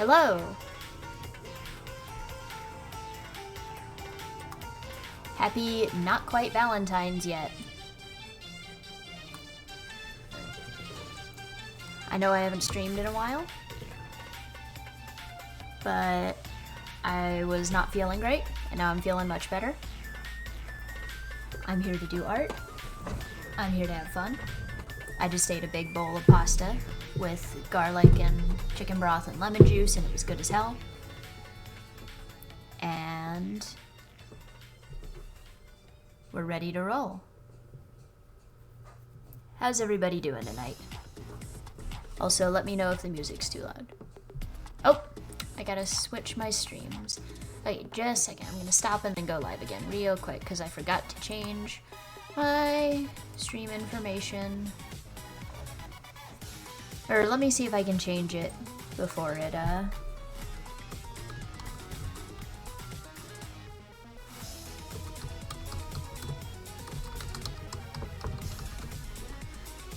Hello! Happy not quite Valentine's yet. I know I haven't streamed in a while, but I was not feeling great, and now I'm feeling much better. I'm here to do art. I'm here to have fun. I just ate a big bowl of pasta with garlic and chicken broth and lemon juice, and it was good as hell. And we're ready to roll. How's everybody doing tonight? Also, let me know if the music's too loud. Oh, I gotta switch my streams. Okay, just a second. I'm gonna stop and then go live again real quick because I forgot to change my stream information. Or let me see if I can change it before it,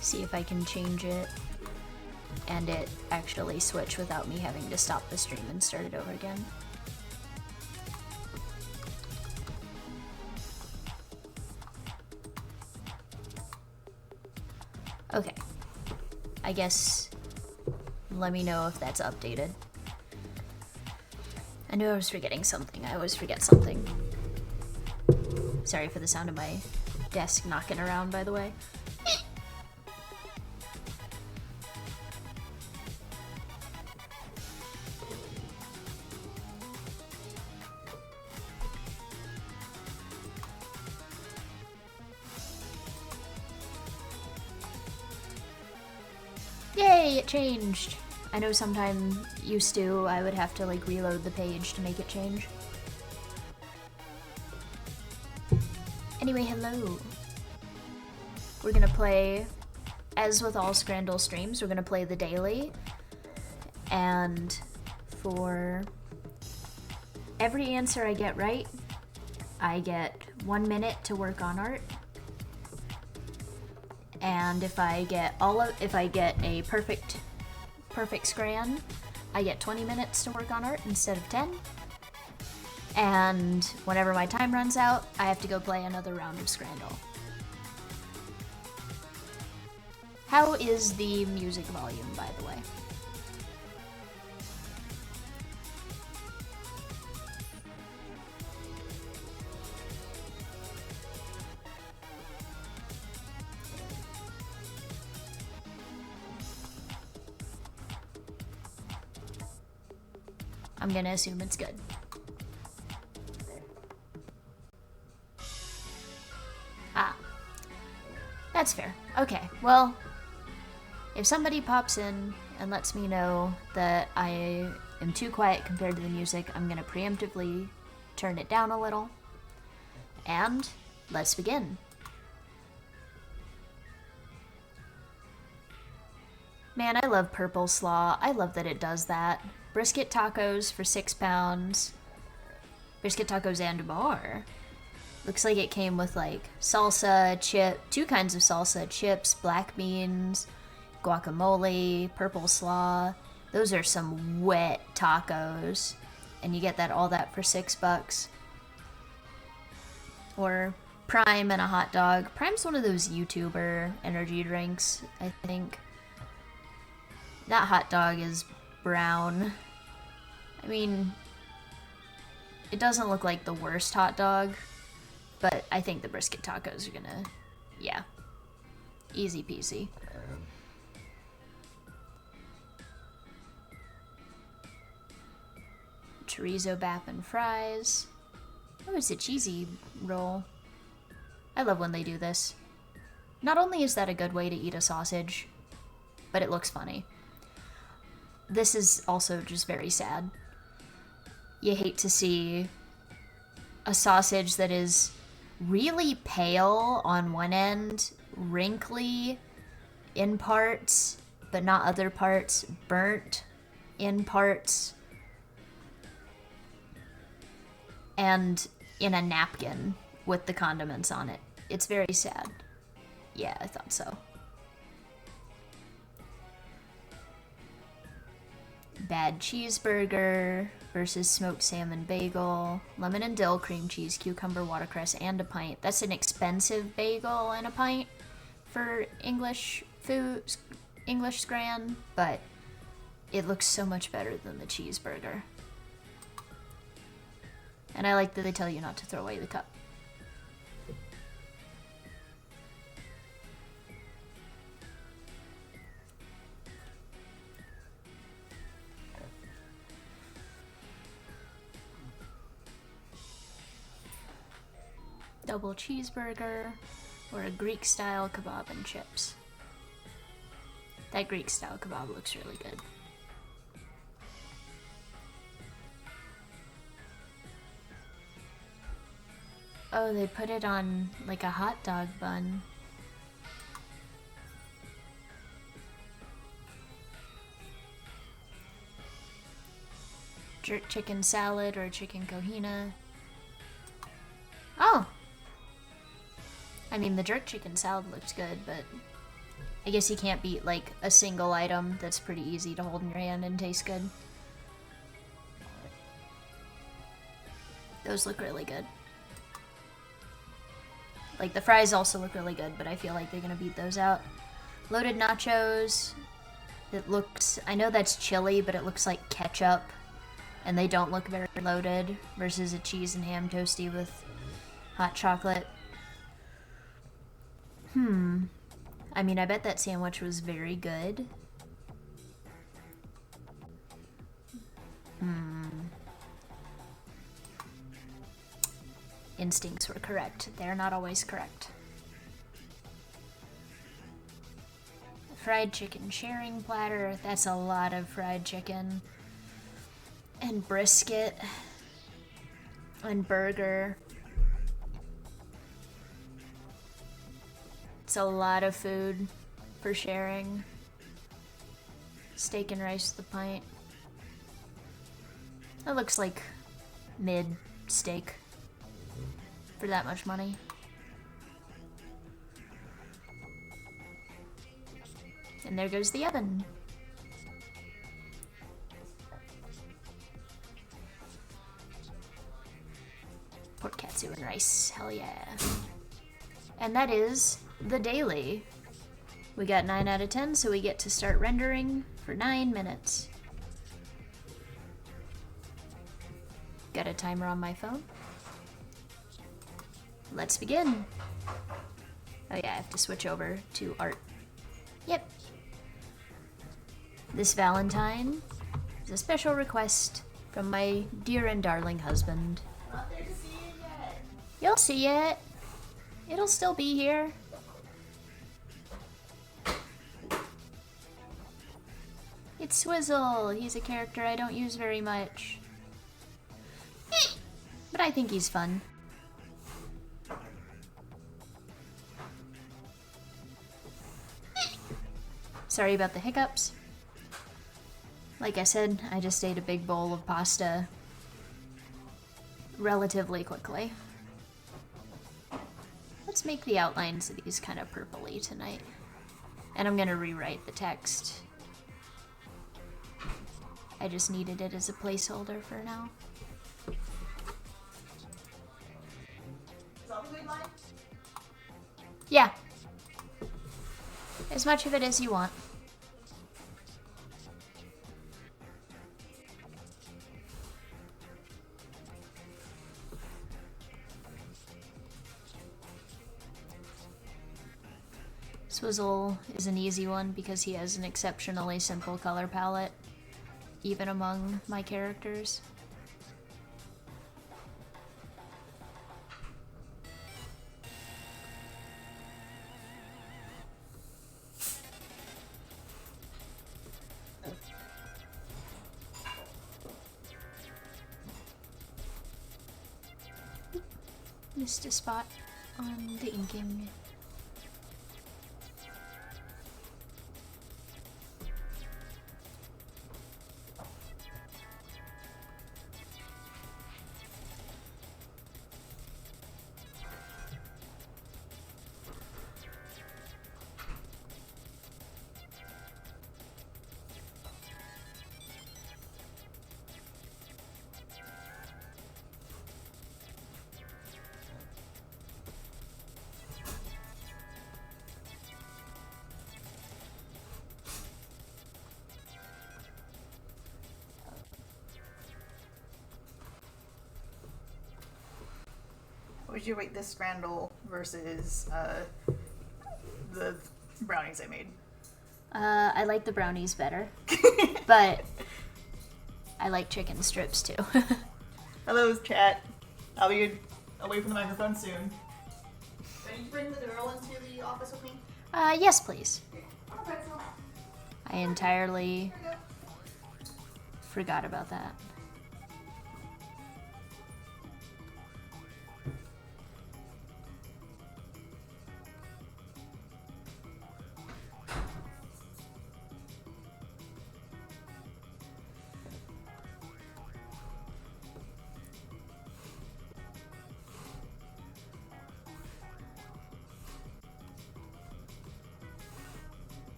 see if I can change it and it actually switch without me having to stop the stream and start it over again. Okay. I guess let me know if that's updated. I knew I was forgetting something. I always forget something. Sorry for the sound of my desk knocking around, by the way. Yay, it changed! I know sometime used to I would have to like reload the page to make it change. Anyway, hello. We're gonna play, as with all Scrandul streams, we're gonna play the daily. And for every answer I get right, I get 1 minute to work on art. And if I get a perfect scran, I get 20 minutes to work on art instead of 10. And whenever my time runs out, I have to go play another round of Scrandul. How is the music volume, by the way? I'm gonna assume it's good. Ah. That's fair. Okay, well, if somebody pops in and lets me know that I am too quiet compared to the music, I'm gonna preemptively turn it down a little. And let's begin. Man, I love purple slaw. I love that it does that. Brisket tacos for £6. Brisket tacos and more. Looks like it came with like salsa, two kinds of salsa, chips, black beans, guacamole, purple slaw. Those are some wet tacos. And you get all that for $6. Or Prime and a hot dog. Prime's one of those YouTuber energy drinks, I think. That hot dog is brown. I mean, it doesn't look like the worst hot dog, but I think the brisket tacos are gonna, yeah, easy peasy. Chorizo bap and fries. Oh, it's a cheesy roll. I love when they do this. Not only is that a good way to eat a sausage, but it looks funny. This is also just very sad. You hate to see a sausage that is really pale on one end, wrinkly in parts, but not other parts, burnt in parts, and in a napkin with the condiments on it. It's very sad. Yeah, I thought so. Bad cheeseburger versus smoked salmon bagel, lemon and dill, cream cheese, cucumber, watercress, and a pint. That's an expensive bagel and a pint for English food, English Scran, but it looks so much better than the cheeseburger. And I like that they tell you not to throw away the cup. Double cheeseburger or a Greek style kebab and chips. That Greek style kebab looks really good. Oh, they put it on like a hot dog bun. Jerk chicken salad or chicken cojina. Oh! I mean, the jerk chicken salad looks good, but I guess you can't beat like a single item that's pretty easy to hold in your hand and taste good. Those look really good. Like, the fries also look really good, but I feel like they're gonna beat those out. Loaded nachos. It looks, I know that's chili, but it looks like ketchup. And they don't look very loaded, versus a cheese and ham toasty with hot chocolate. I mean, I bet that sandwich was very good. Instincts were correct. They're not always correct. Fried chicken sharing platter. That's a lot of fried chicken. And brisket. And burger. It's a lot of food for sharing. Steak and rice with a pint. That looks like mid steak for that much money. And there goes the oven. Pork katsu and rice, hell yeah. And that is the daily. We got 9 out of 10, so we get to start rendering for 9 minutes. Got a timer on my phone. Let's begin. Oh yeah, I have to switch over to art. Yep. This Valentine is a special request from my dear and darling husband. Not there to see it yet. You'll see it. It'll still be here. It's Swizzle. He's a character I don't use very much. But I think he's fun. Sorry about the hiccups. Like I said, I just ate a big bowl of pasta relatively quickly. Let's make the outlines of these kind of purpley tonight. And I'm gonna rewrite the text. I just needed it as a placeholder for now. Is all the good line? Yeah. As much of it as you want. Swizzle is an easy one because he has an exceptionally simple color palette, even among my characters. Missed a spot on the inking. would you rate this scrandal versus the brownies I made? I like the brownies better, but I like chicken strips too. Hello, chat. I'll be away from the microphone soon. Can you bring the girl into the office with me? Yes, please. Okay, so. I entirely forgot about that.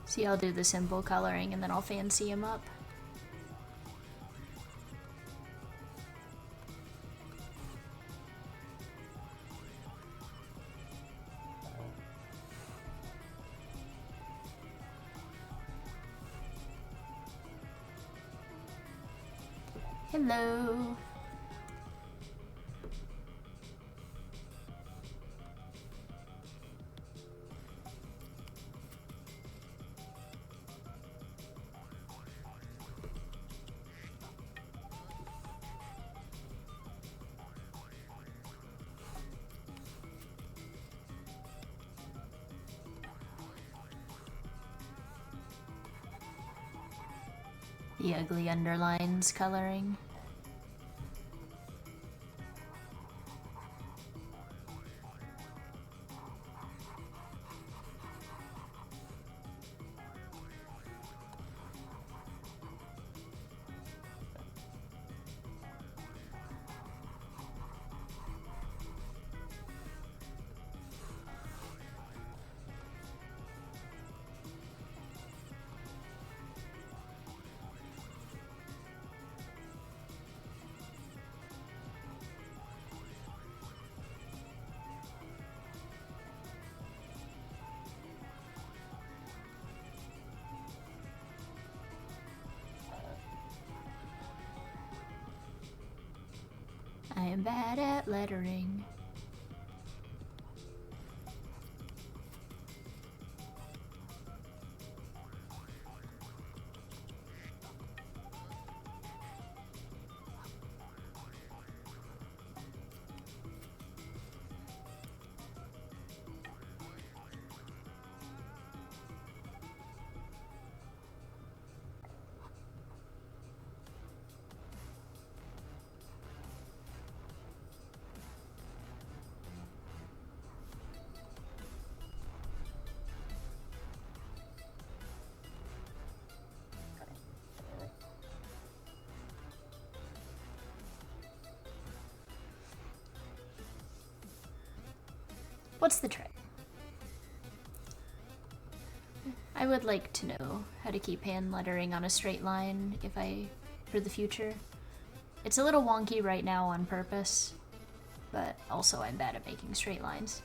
See, I'll do the simple coloring and then I'll fancy him up. Hello. The ugly underlines coloring. I am bad at lettering. What's the trick? I would like to know how to keep hand lettering on a straight line for the future. It's a little wonky right now on purpose, but also I'm bad at making straight lines.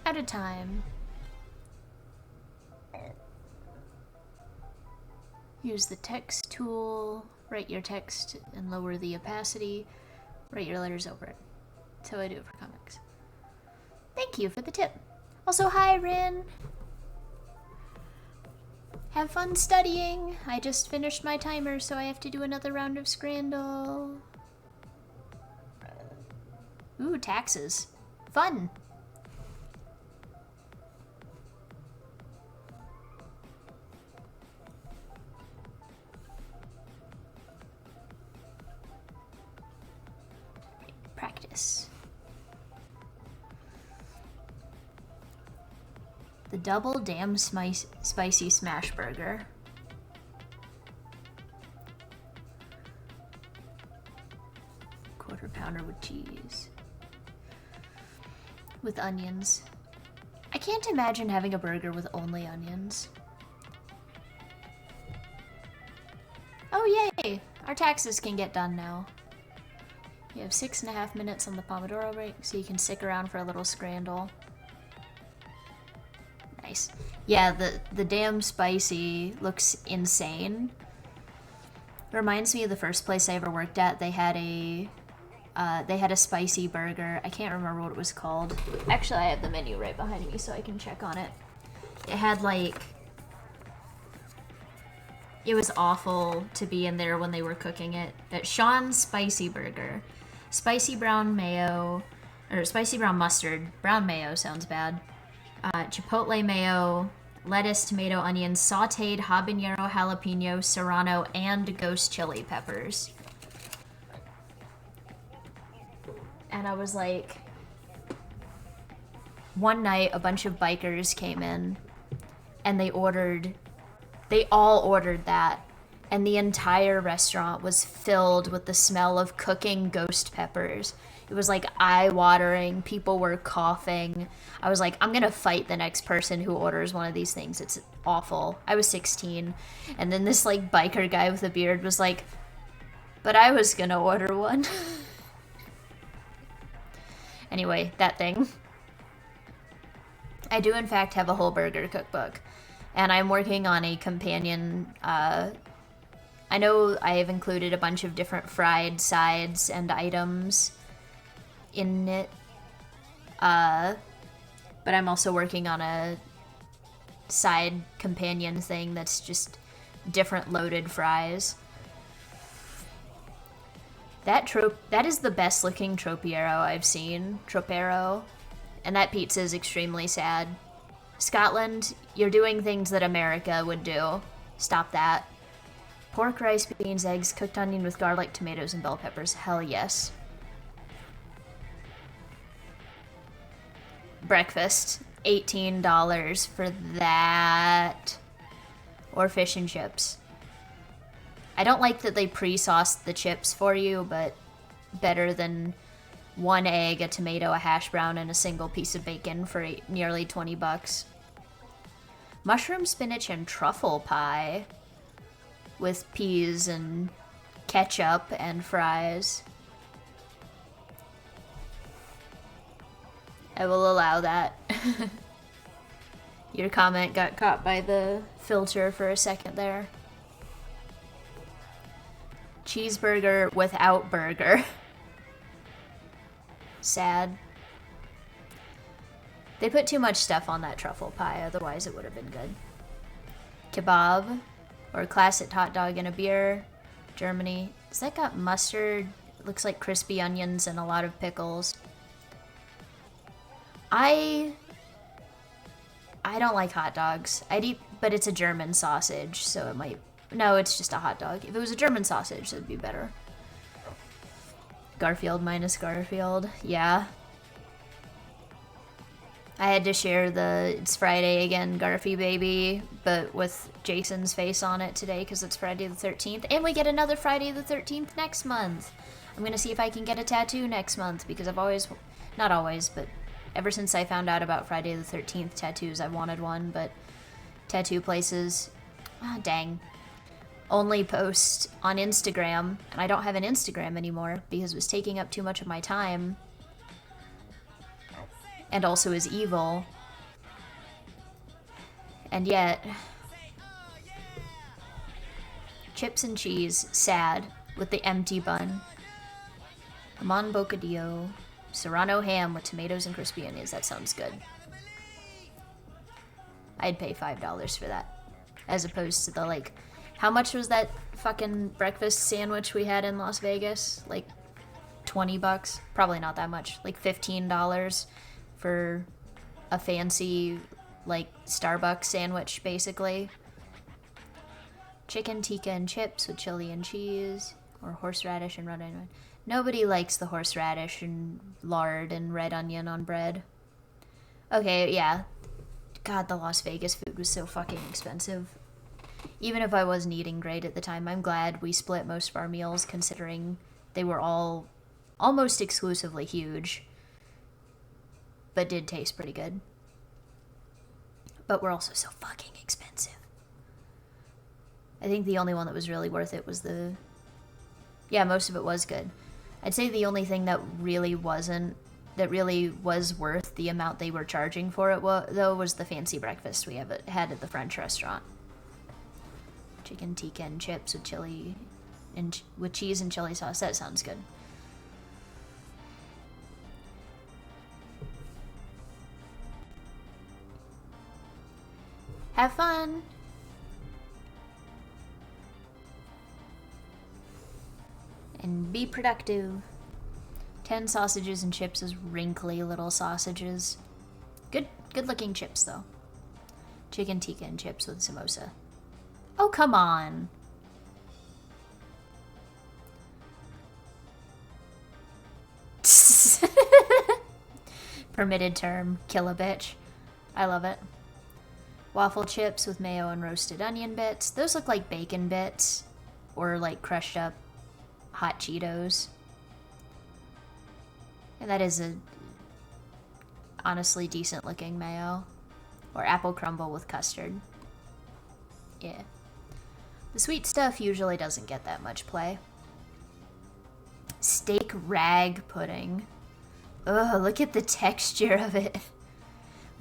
at a time. Use the text tool, write your text and lower the opacity, write your letters over it. That's how I do it for comics. Thank you for the tip. Also, hi, Rin. Have fun studying. I just finished my timer, so I have to do another round of Scrandal. Ooh, taxes. Fun. Practice. The double damn spicy smash burger. Quarter pounder with cheese. With onions. I can't imagine having a burger with only onions. Oh yay! Our taxes can get done now. You have 6.5 minutes on the Pomodoro break, so you can stick around for a little Scrandal. Nice. Yeah, the damn spicy looks insane. Reminds me of the first place I ever worked at. They had a spicy burger. I can't remember what it was called. Actually, I have the menu right behind me, so I can check on it. It had like... It was awful to be in there when they were cooking it. That Sean's Spicy Burger. Spicy brown mayo, or spicy brown mustard. Brown mayo sounds bad. Chipotle mayo, lettuce, tomato, onion, sauteed habanero, jalapeno, serrano, and ghost chili peppers. And I was like... One night, a bunch of bikers came in, and they all ordered that. And the entire restaurant was filled with the smell of cooking ghost peppers. It was like eye-watering. People were coughing. I was like, I'm gonna fight the next person who orders one of these things. It's awful. I was 16. And then this like biker guy with a beard was like, but I was gonna order one. Anyway, that thing. I do in fact have a whole burger cookbook. And I'm working on a companion, I know I have included a bunch of different fried sides and items in it, but I'm also working on a side companion thing that's just different loaded fries. That is the best looking Tropiero I've seen, Tropero, and that pizza is extremely sad. Scotland, you're doing things that America would do. Stop that. Pork, rice, beans, eggs, cooked onion with garlic, tomatoes, and bell peppers. Hell yes. Breakfast. $18 for that. Or fish and chips. I don't like that they pre-sauced the chips for you, but better than one egg, a tomato, a hash brown, and a single piece of bacon for nearly $20. Mushroom, spinach, and truffle pie with peas and ketchup and fries. I will allow that. Your comment got caught by the filter for a second there. Cheeseburger without burger. Sad. They put too much stuff on that truffle pie, otherwise it would have been good. Kebab, or classic hot dog and a beer. Germany. Has that got mustard? It looks like crispy onions and a lot of pickles. I don't like hot dogs. I'd eat, but it's a German sausage, so it might... No, it's just a hot dog. If it was a German sausage, it'd be better. Garfield minus Garfield. Yeah. I had to share the It's Friday Again Garfy baby, but with Jason's face on it today because it's Friday the 13th. And we get another Friday the 13th next month. I'm going to see if I can get a tattoo next month because I've always... Not always, but ever since I found out about Friday the 13th tattoos, I wanted one, but tattoo places... Ah, dang. Only post on Instagram, and I don't have an Instagram anymore because it was taking up too much of my time. And also is evil. And yet, chips and cheese, sad, with the empty bun. Lemon bocadillo, serrano ham with tomatoes and crispy onions. That sounds good. I'd pay $5 for that. As opposed to the, like, how much was that fucking breakfast sandwich we had in Las Vegas? Like, 20 bucks? Probably not that much. Like, $15 for a fancy, like, Starbucks sandwich, basically. Chicken tikka and chips with chili and cheese. Or horseradish and red onion. Nobody likes the horseradish and lard and red onion on bread. Okay, yeah. God, the Las Vegas food was so fucking expensive. Even if I wasn't eating great at the time, I'm glad we split most of our meals, considering they were all almost exclusively huge. But did taste pretty good. But were also so fucking expensive. I think the only one that was really worth it was the... Yeah, most of it was good. I'd say the only thing that really wasn't... that really was worth the amount they were charging for it, though, was the fancy breakfast we had at the French restaurant. Chicken tikka and chips with chili and with cheese and chili sauce. That sounds good. Have fun. And be productive. 10 sausages and chips is wrinkly little sausages. Good looking chips though. Chicken tikka and chips with samosa. Oh, come on. Permitted term, kill a bitch. I love it. Waffle chips with mayo and roasted onion bits. Those look like bacon bits or like crushed up hot Cheetos. And that is a honestly decent looking mayo. Or apple crumble with custard. Yeah. The sweet stuff usually doesn't get that much play. Steak rag pudding. Ugh, look at the texture of it.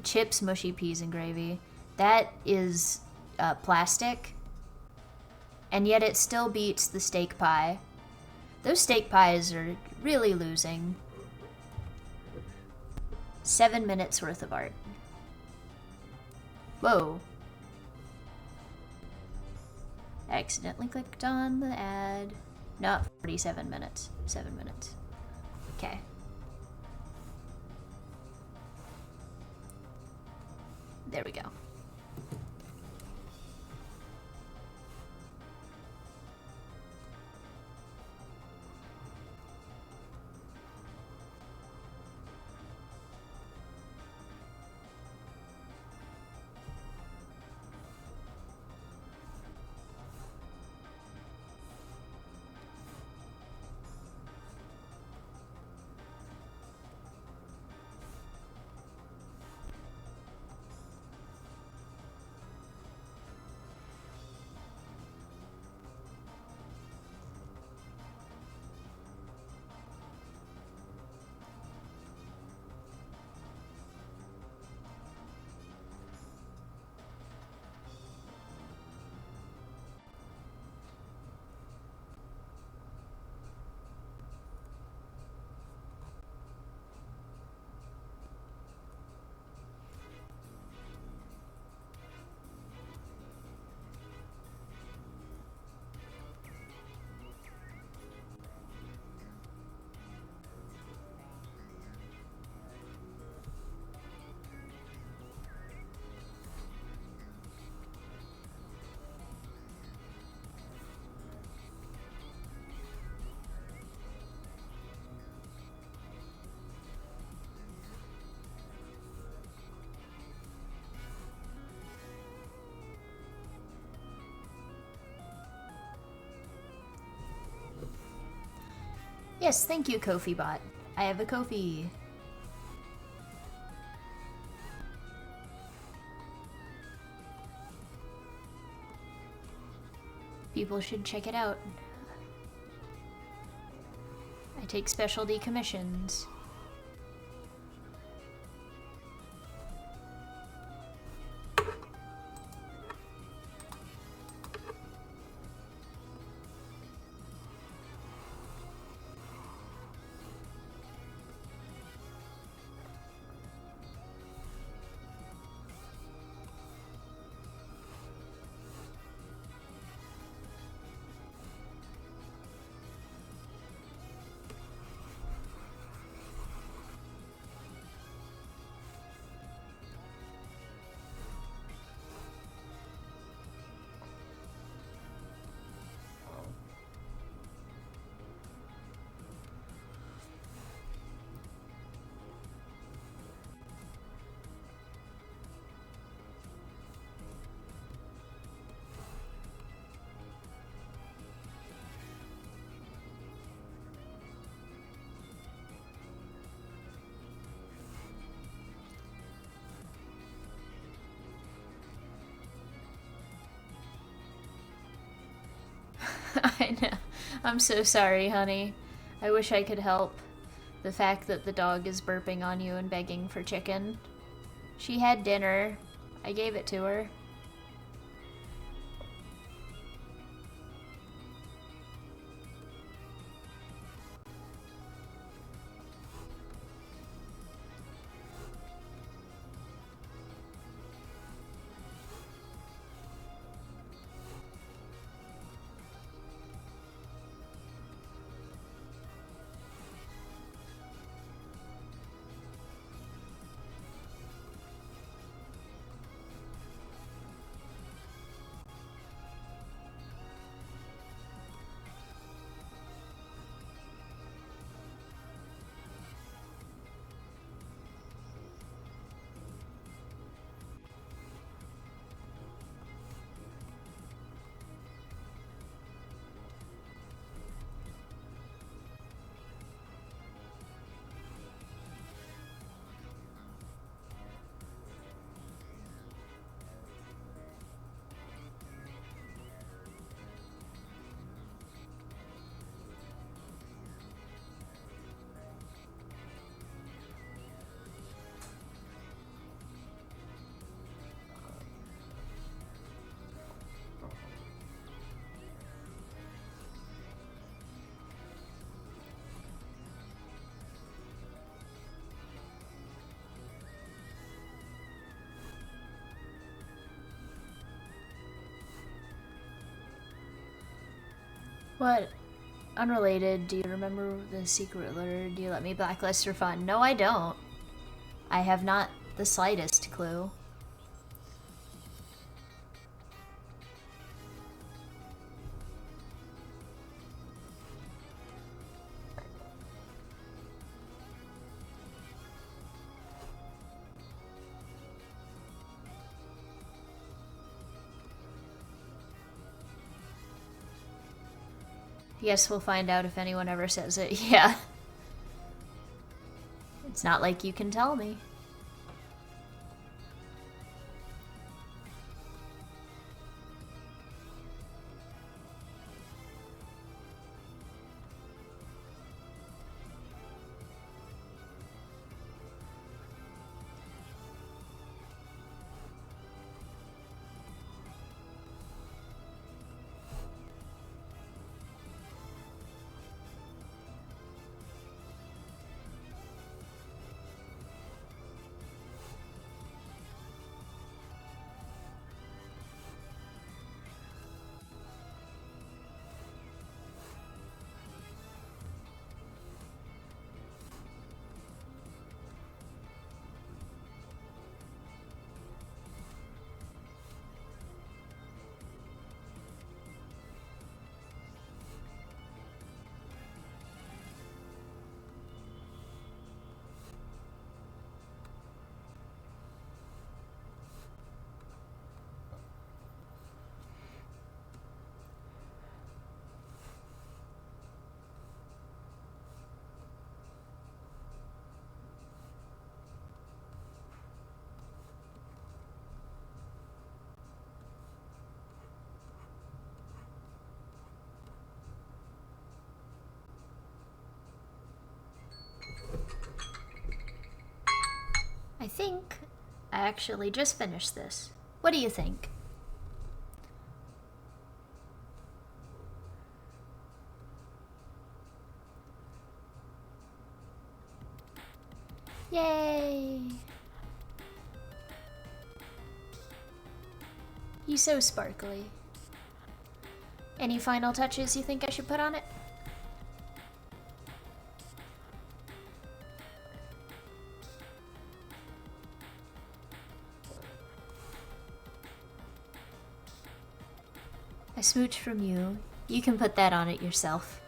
Chips, mushy peas, and gravy. That is plastic. And yet it still beats the steak pie. Those steak pies are really losing. 7 minutes worth of art. Whoa. Accidentally clicked on the ad. Not 47 minutes. 7 minutes. Okay. There we go. Yes, thank you, Ko-fi bot. I have a Ko-fi. People should check it out. I take specialty commissions. I know. I'm so sorry, honey. I wish I could help. The fact that the dog is burping on you and begging for chicken. She had dinner. I gave it to her. What? Unrelated, do you remember the secret letter? Do you let me blacklist for fun? No, I don't. I have not the slightest clue. Yes, we'll find out if anyone ever says it. Yeah. It's not like you can tell me. I think I actually just finished this. What do you think? Yay! He's so sparkly. Any final touches you think I should put on it? A smooch from you. You can put that on it yourself.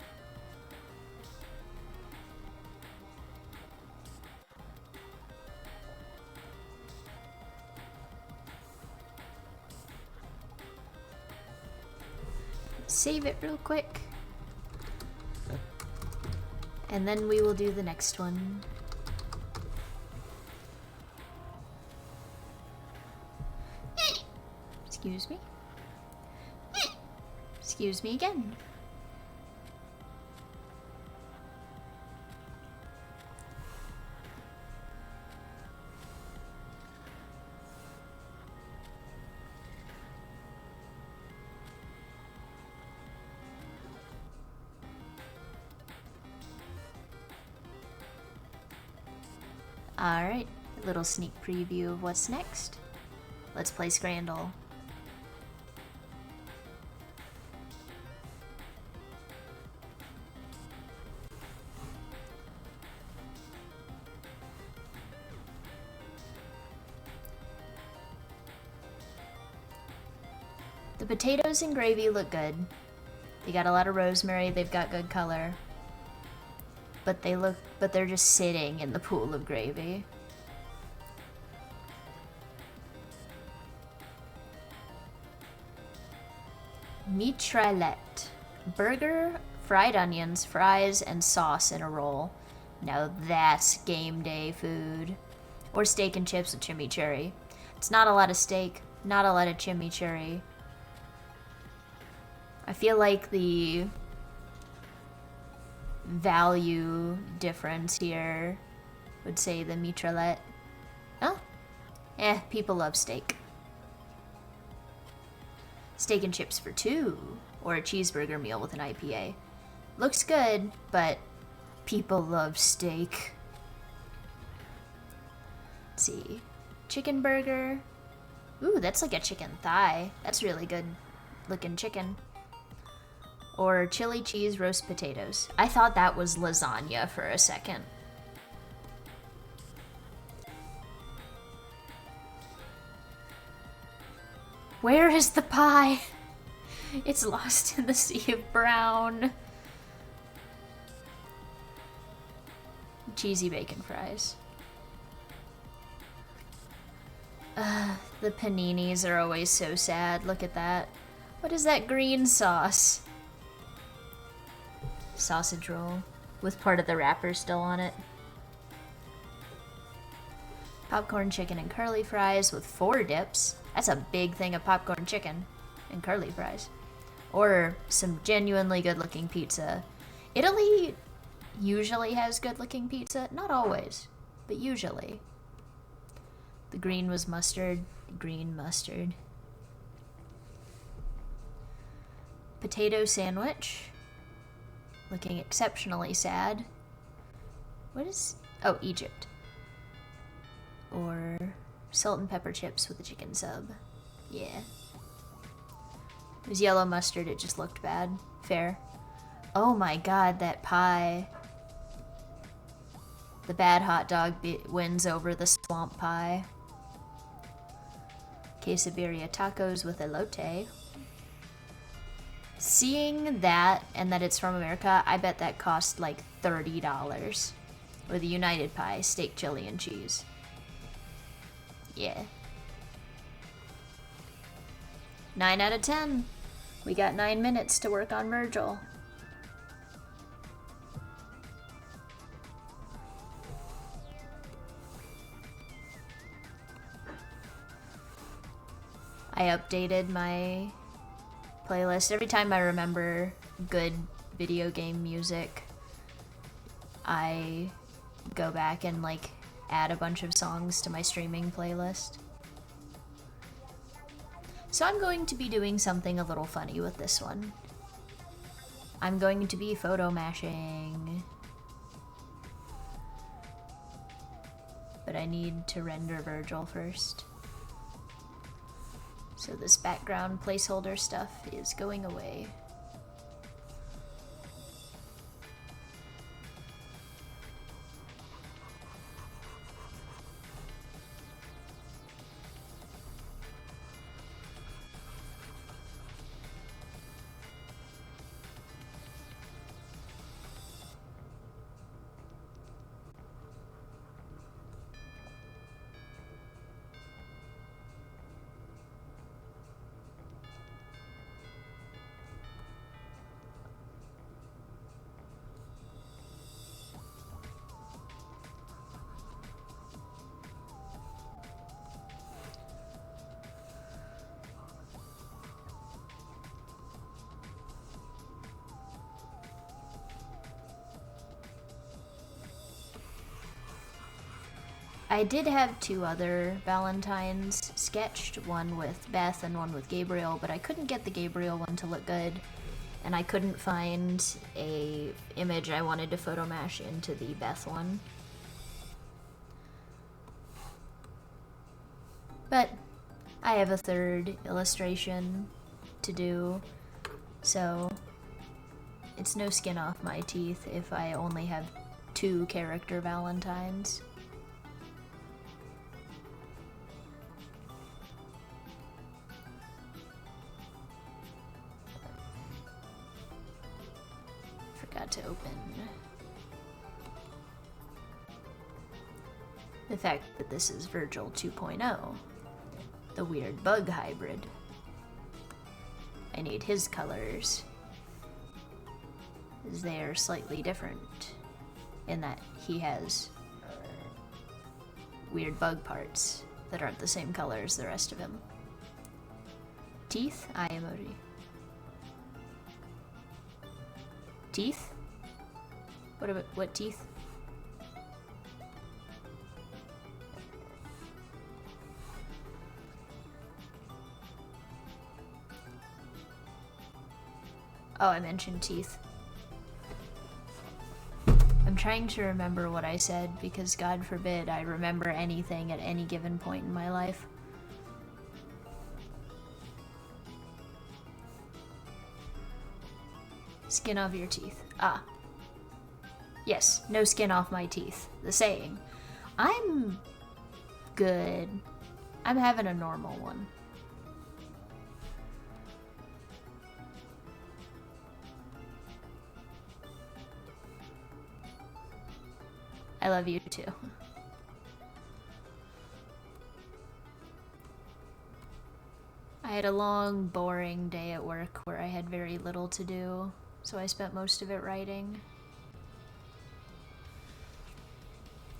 Save it real quick. And then we will do the next one. Excuse me. Excuse me again. Alright, a little sneak preview of what's next. Let's play Scrandal. The potatoes and gravy look good. They got a lot of rosemary, they've got good color. But they're just sitting in the pool of gravy. Mitraillette. Burger, fried onions, fries, and sauce in a roll. Now that's game day food. Or steak and chips with chimichurri. It's not a lot of steak, not a lot of chimichurri. I feel like the value difference here would say the mitraillette. Oh, people love steak. Steak and chips for 2, or a cheeseburger meal with an IPA. Looks good, but people love steak. Let's see. Chicken burger. Ooh, that's like a chicken thigh. That's really good looking chicken. Or chili cheese roast potatoes. I thought that was lasagna for a second. Where is the pie? It's lost in the sea of brown. Cheesy bacon fries. The paninis are always so sad. Look at that. What is that green sauce? Sausage roll with part of the wrapper still on it. Popcorn chicken and curly fries with 4 dips. That's a big thing of popcorn chicken and curly fries. Or some genuinely good looking pizza. Italy usually has good looking pizza. Not always, but usually. The green was mustard. Green mustard. Potato sandwich. Looking exceptionally sad. What is... Oh, Egypt. Or salt and pepper chips with a chicken sub. Yeah. It was yellow mustard, it just looked bad. Fair. Oh my god, that pie. The bad hot dog wins over the swamp pie. Quesabirria tacos with elote. Seeing that, and that it's from America, I bet that cost like $30. Or the United Pie, steak, chili, and cheese. Yeah. 9 out of 10. We got 9 minutes to work on Virgil. I updated my playlist. Every time I remember good video game music, I go back and like add a bunch of songs to my streaming playlist. So I'm going to be doing something a little funny with this one. I'm going to be photo mashing. But I need to render Virgil first. So this background placeholder stuff is going away. I did have 2 other Valentines sketched, one with Beth and one with Gabriel, but I couldn't get the Gabriel one to look good, and I couldn't find a image I wanted to photo mash into the Beth one. I have a third illustration to do, so it's no skin off my teeth if I only have 2 character Valentines. Forgot to open the fact that this is Virgil 2.0, the weird bug hybrid. I need his colors, as they are slightly different in that he has weird bug parts that aren't the same color as the rest of him. Teeth? Eye emoji. Teeth? What teeth? Oh, I mentioned teeth. I'm trying to remember what I said because God forbid I remember anything at any given point in my life. Skin off your teeth. Ah. Yes, no skin off my teeth. The saying. I'm good. I'm having a normal one. I love you too. I had a long, boring day at work where I had very little to do, so I spent most of it writing.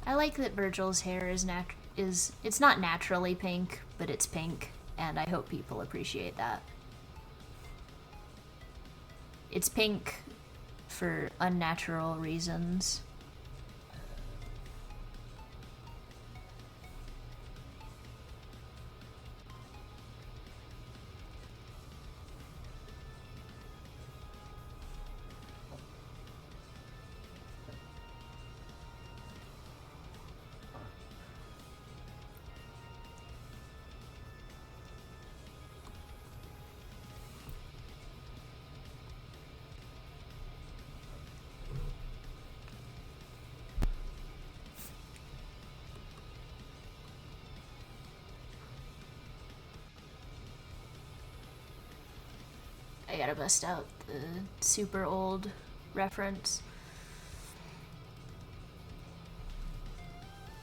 I like that Virgil's hair is it's not naturally pink, but it's pink, and I hope people appreciate that. It's pink for unnatural reasons. I gotta bust out the super old reference.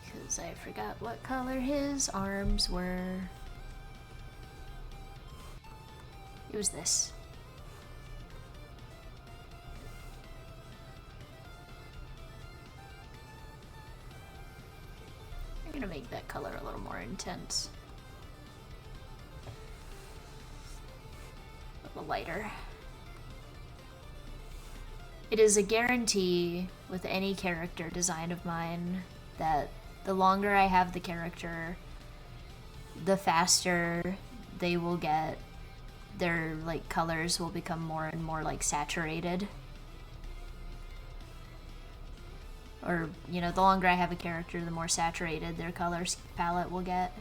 Because I forgot what color his arms were. It was this. I'm gonna make that color a little more intense. Lighter. It is a guarantee with any character design of mine that the longer I have the character, the faster they will get. Their like colors will become more and more like saturated. Or, you know, the longer I have a character, the more saturated their color palette will get.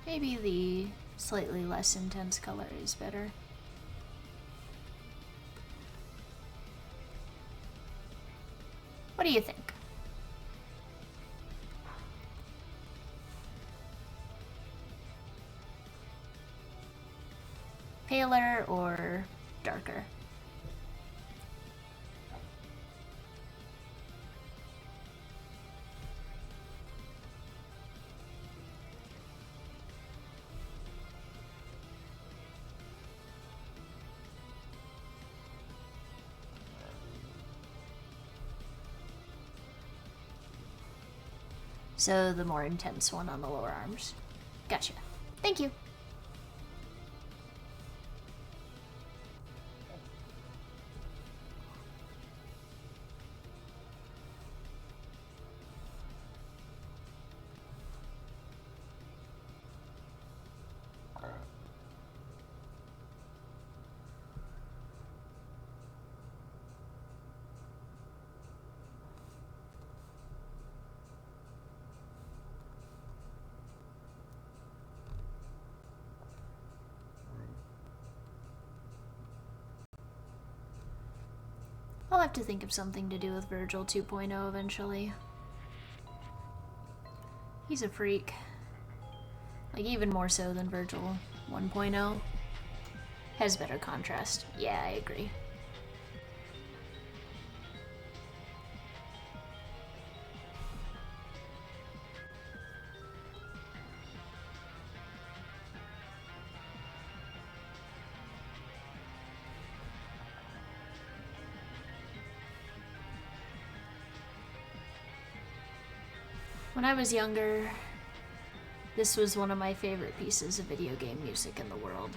Maybe the slightly less intense color is better. What do you think? Paler or darker? So the more intense one on the lower arms. Gotcha. Thank you. I'll have to think of something to do with Virgil 2.0 eventually. He's a freak. Like, even more so than Virgil 1.0. Has better contrast. Yeah, I agree. When I was younger, this was one of my favorite pieces of video game music in the world.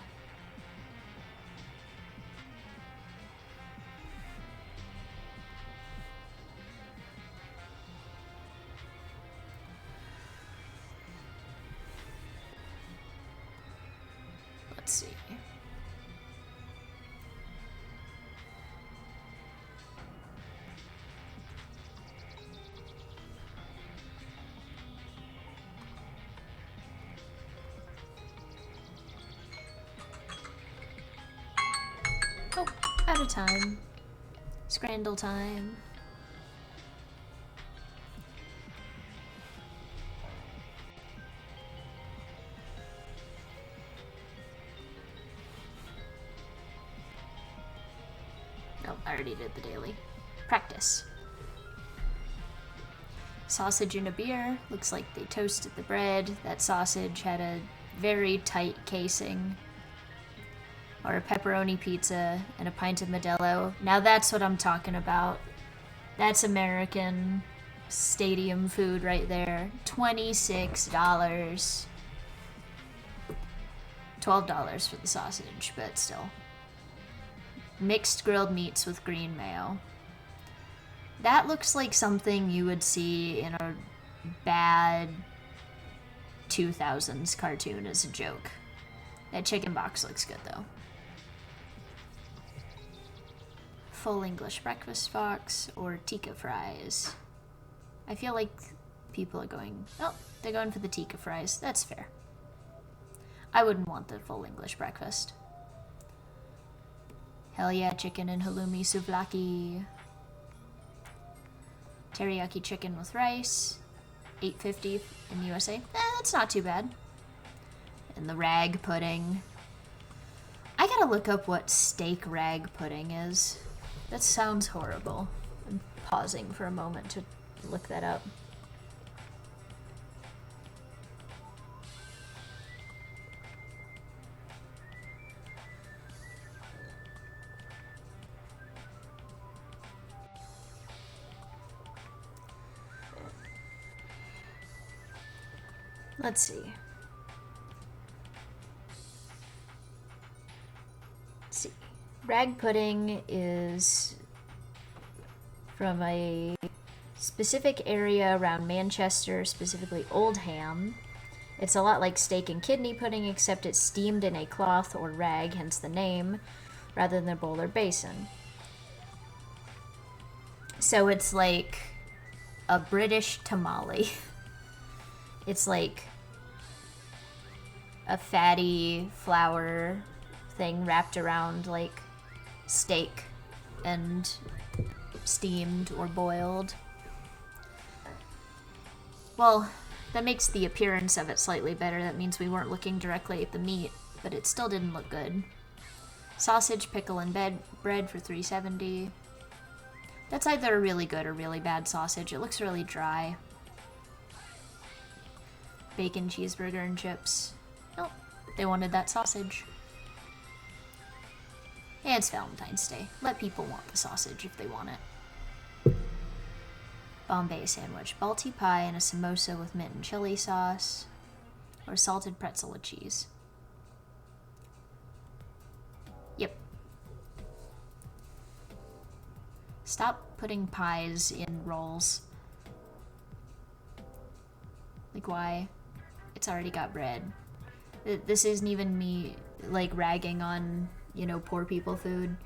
Let's see. Oh, out of time. Scrandle time. Nope, I already did the daily. Practice. Sausage and a beer. Looks like they toasted the bread. That sausage had a very tight casing. Or a pepperoni pizza and a pint of Modelo. Now that's what I'm talking about. That's American stadium food right there. $26. $12 for the sausage, but still. Mixed grilled meats with green mayo. That looks like something you would see in a bad 2000s cartoon as a joke. That chicken box looks good though. Full English breakfast box or tikka fries. I feel like people are going, oh, they're going for the tikka fries. That's fair. I wouldn't want the full English breakfast. Hell yeah, chicken and halloumi souvlaki. Teriyaki chicken with rice. $8.50 in the USA. That's not too bad. And the rag pudding. I gotta look up what steak rag pudding is. That sounds horrible. I'm pausing for a moment to look that up. Let's see. Rag pudding is from a specific area around Manchester, specifically Oldham. It's a lot like steak and kidney pudding, except it's steamed in a cloth or rag, hence the name, rather than a bowl or basin. So it's like a British tamale. It's like a fatty flour thing wrapped around like steak and steamed or boiled. Well, that makes the appearance of it slightly better. That means we weren't looking directly at the meat, but it still didn't look good. Sausage, pickle, and bread for $3.70. That's either a really good or really bad sausage. It looks really dry. Bacon, cheeseburger, and chips. Oh, they wanted that sausage. Yeah, it's Valentine's Day. Let people want the sausage if they want it. Bombay sandwich. Balti pie and a samosa with mint and chili sauce. Or salted pretzel with cheese. Yep. Stop putting pies in rolls. Like, why? It's already got bread. This isn't even me, like, ragging on, you know, poor people food.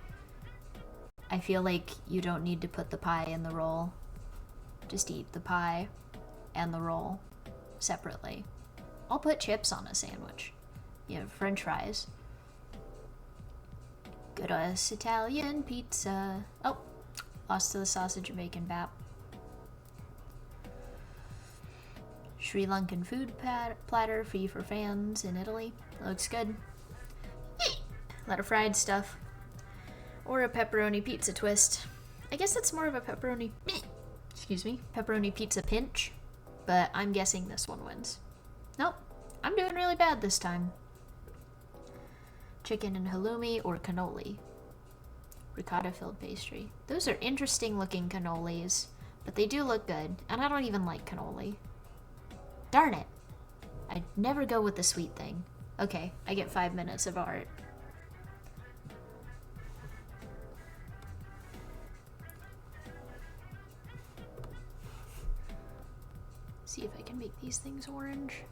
I feel like you don't need to put the pie in the roll. Just eat the pie and the roll separately. I'll put chips on a sandwich. You know, french fries. Good ass Italian pizza. Oh, lost to the sausage and bacon bap. Sri Lankan food platter for fans in Italy. Looks good. A lot of fried stuff. Or a pepperoni pizza twist. I guess that's more of a pepperoni... excuse me. Pepperoni pizza pinch. But I'm guessing this one wins. Nope. I'm doing really bad this time. Chicken and halloumi or cannoli. Ricotta filled pastry. Those are interesting looking cannolis. But they do look good. And I don't even like cannoli. Darn it. I'd never go with the sweet thing. Okay, I get 5 minutes of art. See if I can make these things orange.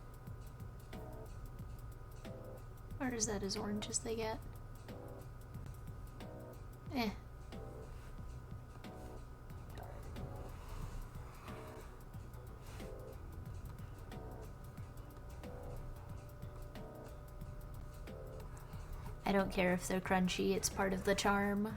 Or is that as orange as they get? Eh. I don't care if they're crunchy, it's part of the charm.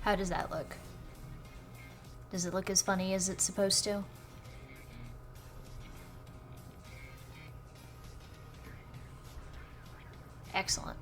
How does that look? Does it look as funny as it's supposed to? Excellent.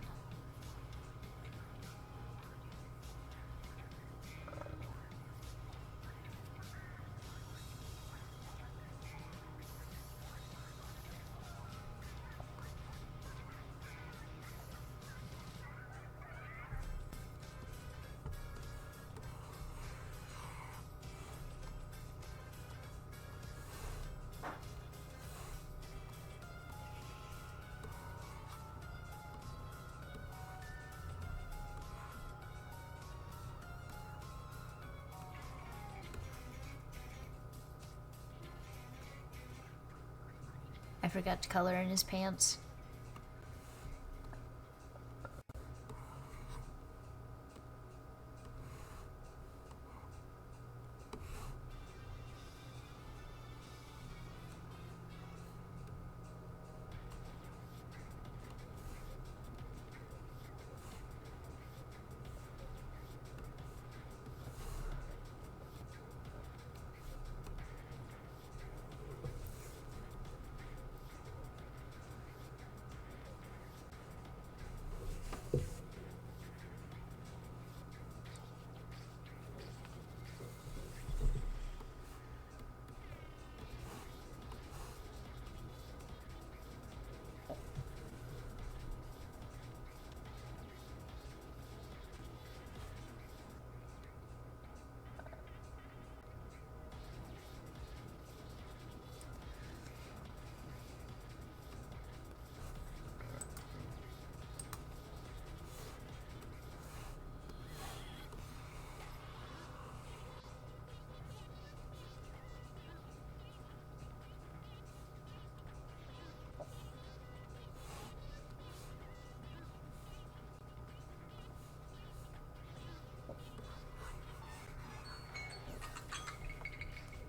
I forgot to color in his pants.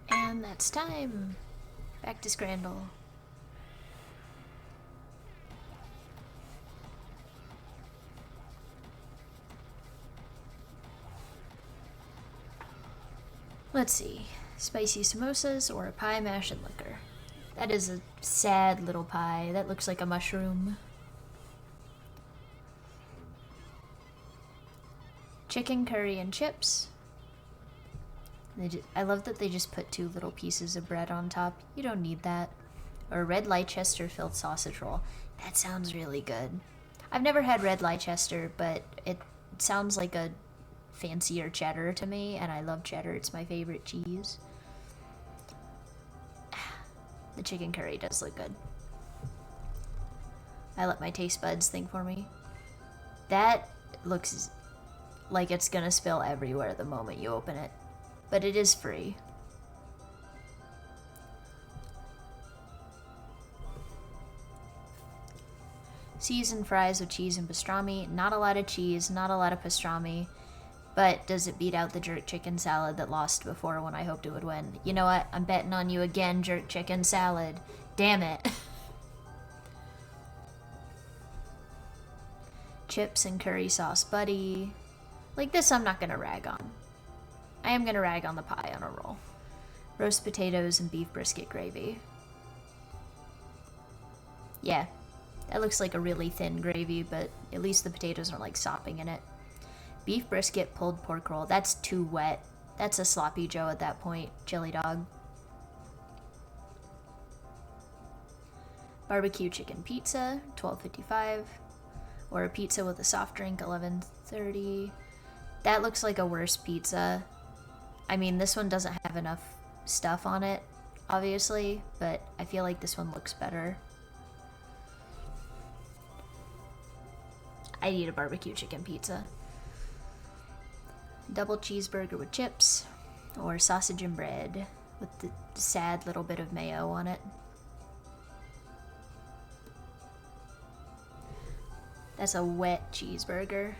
And that's time. Back to Scrandal. Let's see. Spicy samosas or a pie mash and liquor. That is a sad little pie. That looks like a mushroom. Chicken curry and chips. I love that they just put 2 little pieces of bread on top. You don't need that. Or a red Leicester filled sausage roll. That sounds really good. I've never had red Leicester, but it sounds like a fancier cheddar to me, and I love cheddar. It's my favorite cheese. The chicken curry does look good. I let my taste buds think for me. That looks like it's gonna spill everywhere the moment you open it. But it is free. Seasoned fries with cheese and pastrami. Not a lot of cheese, not a lot of pastrami. But does it beat out the jerk chicken salad that lost before when I hoped it would win? You know what? I'm betting on you again, jerk chicken salad. Damn it. Chips and curry sauce buddy. Like this I'm not gonna rag on. I am gonna rag on the pie on a roll. Roast potatoes and beef brisket gravy. Yeah, that looks like a really thin gravy, but at least the potatoes aren't like sopping in it. Beef brisket pulled pork roll. That's too wet. That's a sloppy Joe at that point. Chili dog. Barbecue chicken pizza, $12.55. Or a pizza with a soft drink, $11.30. That looks like a worse pizza. I mean, this one doesn't have enough stuff on it, obviously, but I feel like this one looks better. I'd eat a barbecue chicken pizza. Double cheeseburger with chips, or sausage and bread with the sad little bit of mayo on it. That's a wet cheeseburger.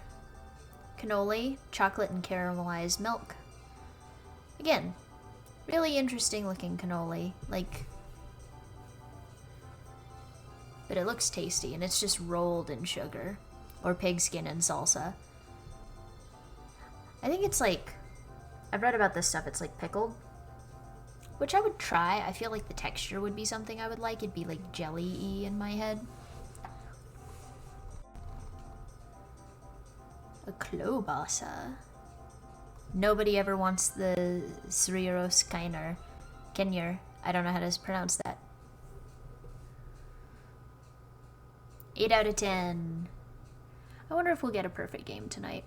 Cannoli, chocolate and caramelized milk. Again, really interesting looking cannoli, like, but it looks tasty and it's just rolled in sugar or pigskin and salsa. I think it's like, I've read about this stuff, it's like pickled, which I would try. I feel like the texture would be something I would like. It'd be like jelly-y in my head. A klobasa. Nobody ever wants the Sriros Kenyer. I don't know how to pronounce that. 8 out of 10. I wonder if we'll get a perfect game tonight.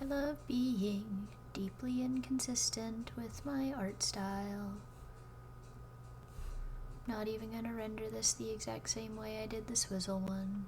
love being deeply inconsistent with my art style. Not even gonna render this the exact same way I did the Swizzle one.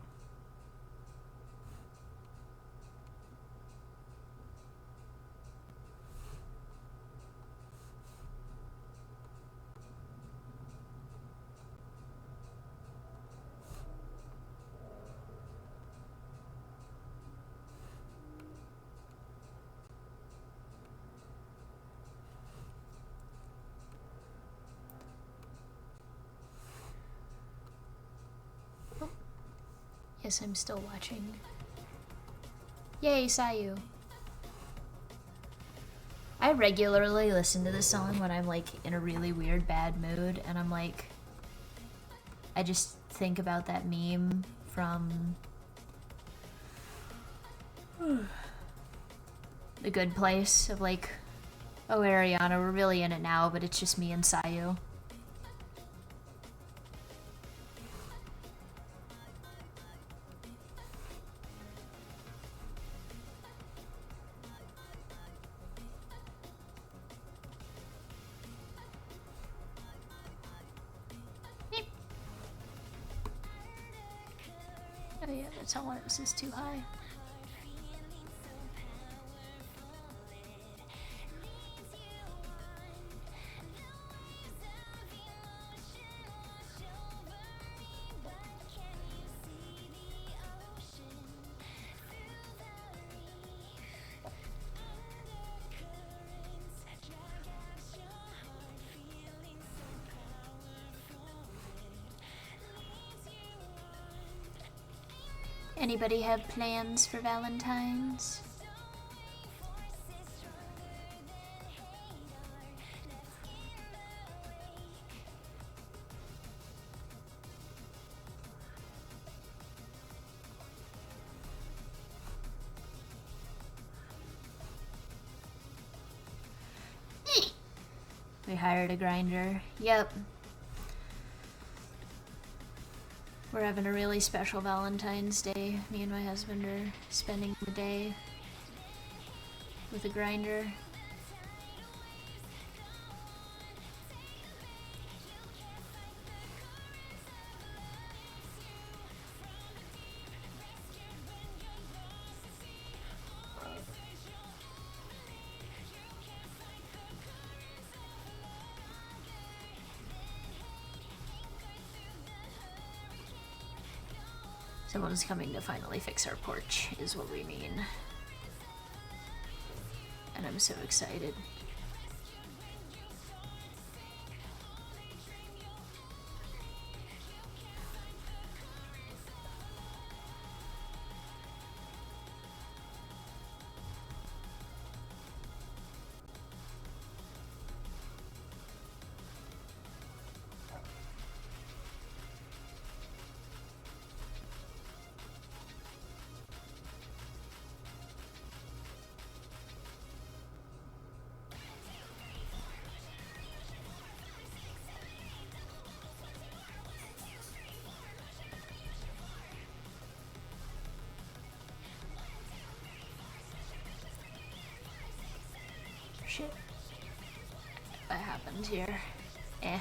Yes, I'm still watching. Yay, Sayu! I regularly listen to this song when I'm like in a really weird bad mood, and I'm like, I just think about that meme from The Good Place of like, oh Ariana, we're really in it now, but it's just me and Sayu. Oh yeah, that's how one is too high. Anybody have plans for Valentine's? We hired a grinder. Yep. We're having a really special Valentine's Day. Me and my husband are spending the day with a grinder. Someone's coming to finally fix our porch, is what we mean. And I'm so excited. Shit. What happened here? Eh.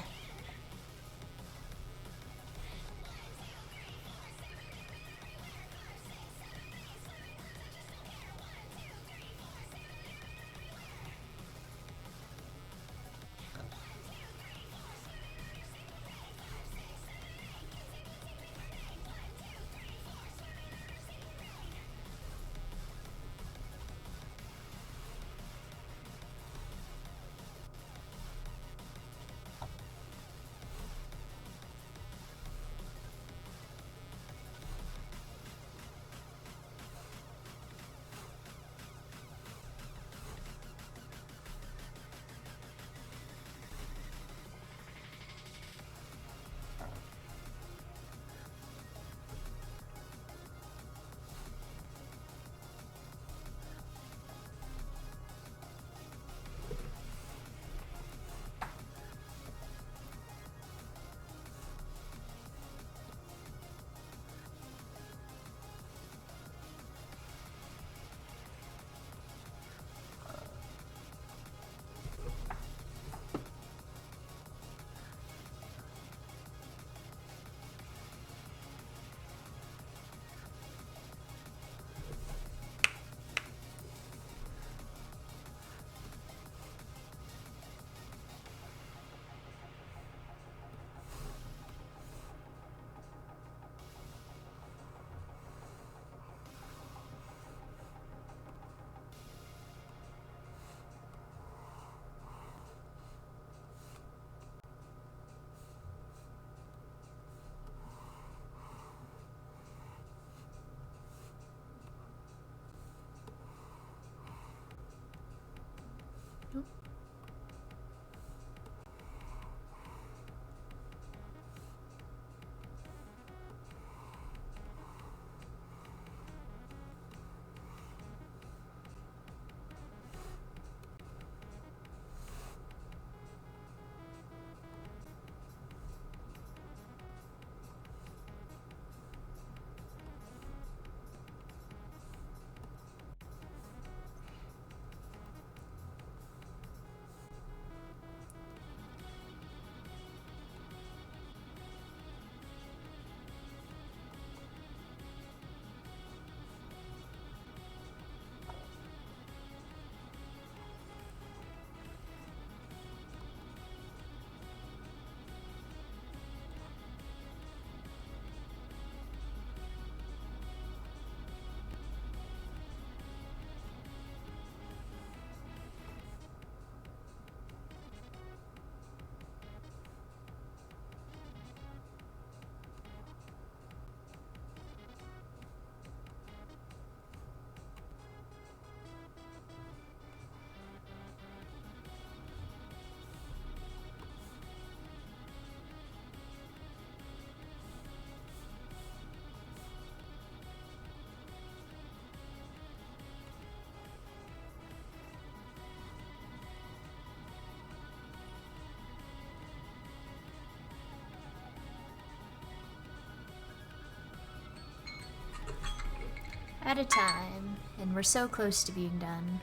At a time, and we're so close to being done.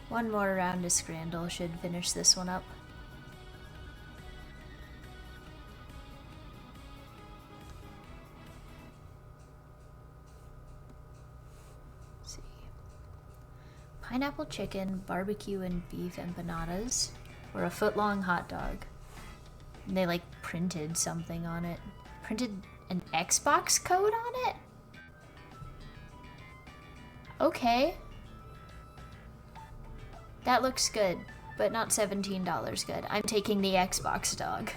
One more round of Scrandal should finish this one up. Let's see. Pineapple chicken, barbecue, and beef empanadas, or a foot-long hot dog. And they like printed something on it. Printed an Xbox code on it? Okay. That looks good, but not $17 good. I'm taking the Xbox dog.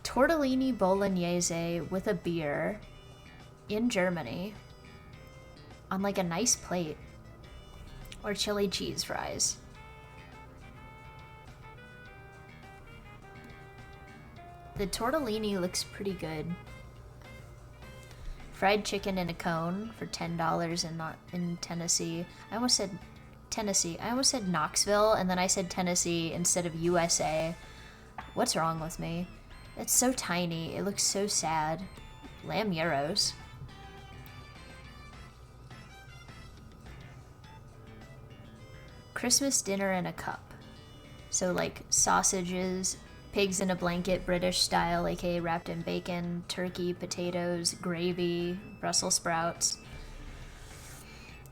Tortellini bolognese with a beer in Germany on like a nice plate. Or chili cheese fries. The tortellini looks pretty good. Fried chicken in a cone for $10 in Tennessee. I almost said Tennessee. I almost said Knoxville, and then I said Tennessee instead of USA. What's wrong with me? It's so tiny. It looks so sad. Lamb gyros. Christmas dinner in a cup. So like sausages, pigs in a blanket, British style, aka wrapped in bacon, turkey, potatoes, gravy, Brussels sprouts,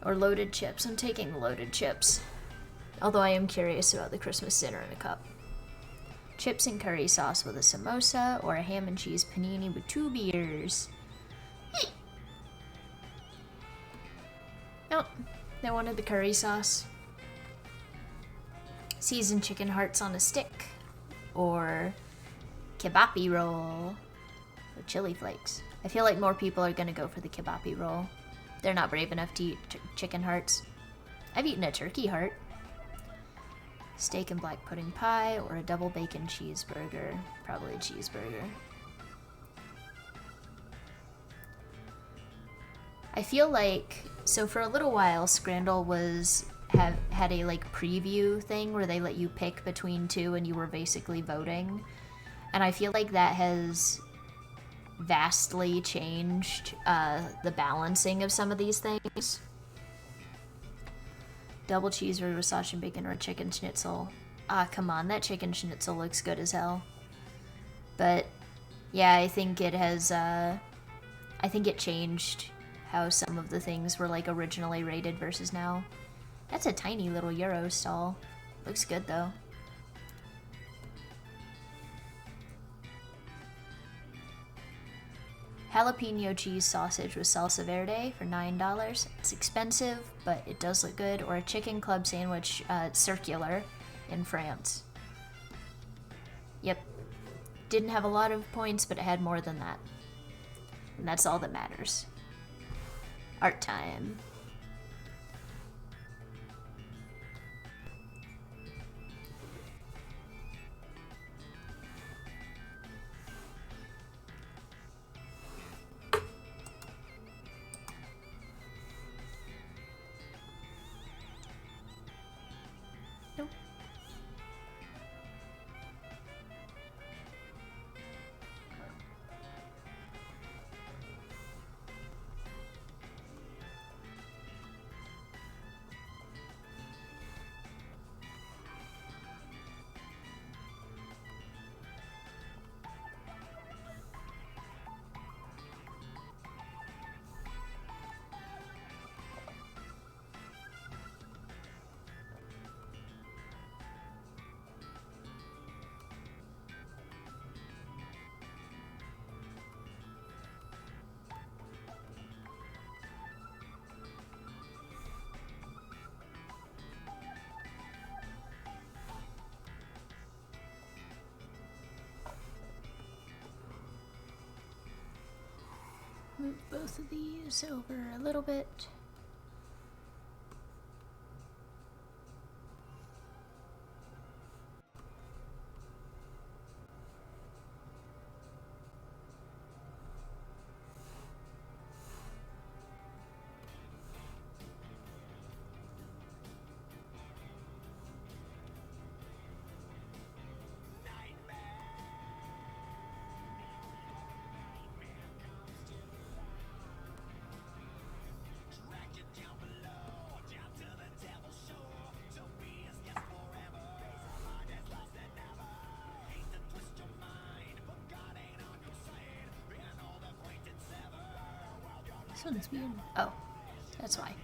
or loaded chips. I'm taking loaded chips. Although I am curious about the Christmas dinner in a cup. Chips and curry sauce with a samosa, or a ham and cheese panini with 2 beers. Nope, they wanted the curry sauce. Seasoned chicken hearts on a stick. Or kebapi roll with chili flakes. I feel like more people are gonna go for the kebapi roll. They're not brave enough to eat chicken hearts. I've eaten a turkey heart. Steak and black pudding pie, or a double bacon cheeseburger. Probably a cheeseburger. I feel like, so for a little while, Scrandal had a like preview thing where they let you pick between two and you were basically voting. And I feel like that has vastly changed the balancing of some of these things. Double cheeseburger with sausage and bacon, or a chicken schnitzel. Ah, come on, that chicken schnitzel looks good as hell. But yeah, I think it has, I think it changed how some of the things were like originally rated versus now. That's a tiny little Euro stall. Looks good though. Jalapeno cheese sausage with salsa verde for $9. It's expensive, but it does look good. Or a chicken club sandwich, circular, in France. Yep. Didn't have a lot of points, but it had more than that. And that's all that matters. Art time. Move both of these over a little bit. Sun's being... Oh, that's why.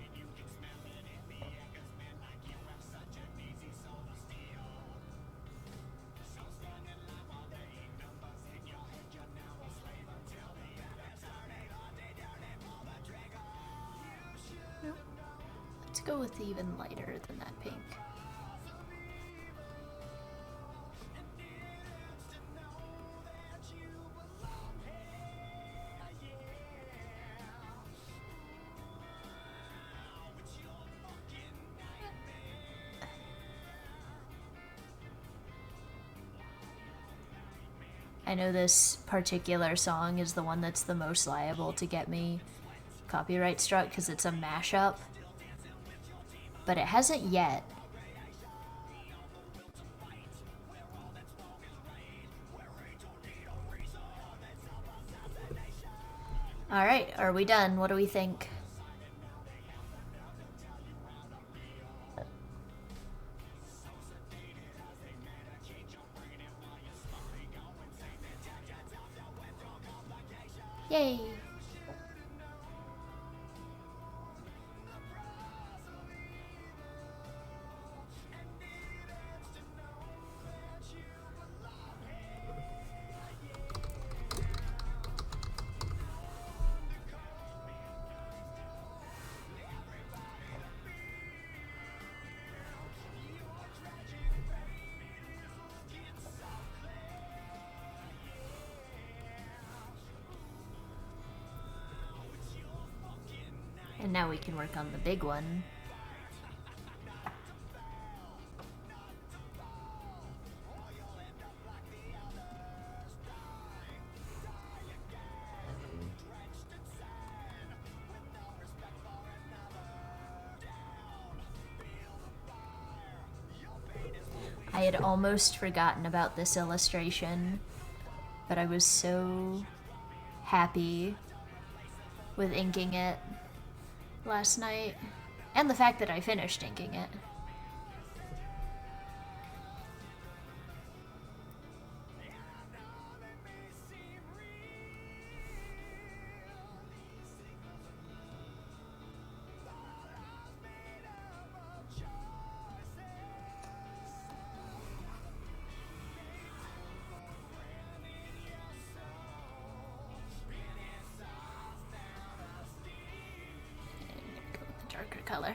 Nope. Let's go with even lighter than that pink. I know this particular song is the one that's the most liable to get me copyright struck because it's a mashup, but it hasn't yet. Alright, are we done? What do we think? Yay! And now we can work on the big one. I had almost forgotten about this illustration, but I was so happy with inking it last night, and the fact that I finished inking it. Darker color.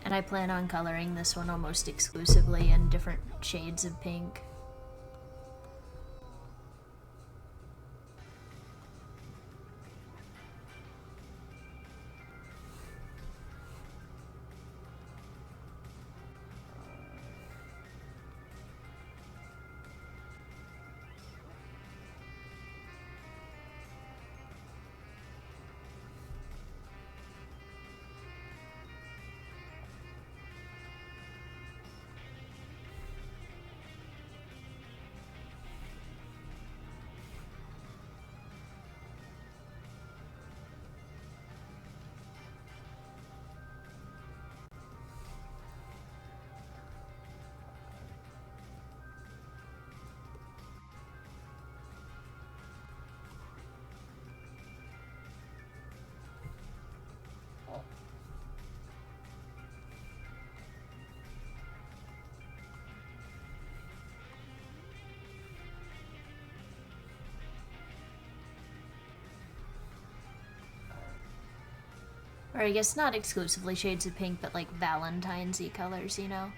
And I plan on coloring this one almost exclusively in different shades of pink. Or I guess not exclusively shades of pink, but like Valentine's-y colors, you know?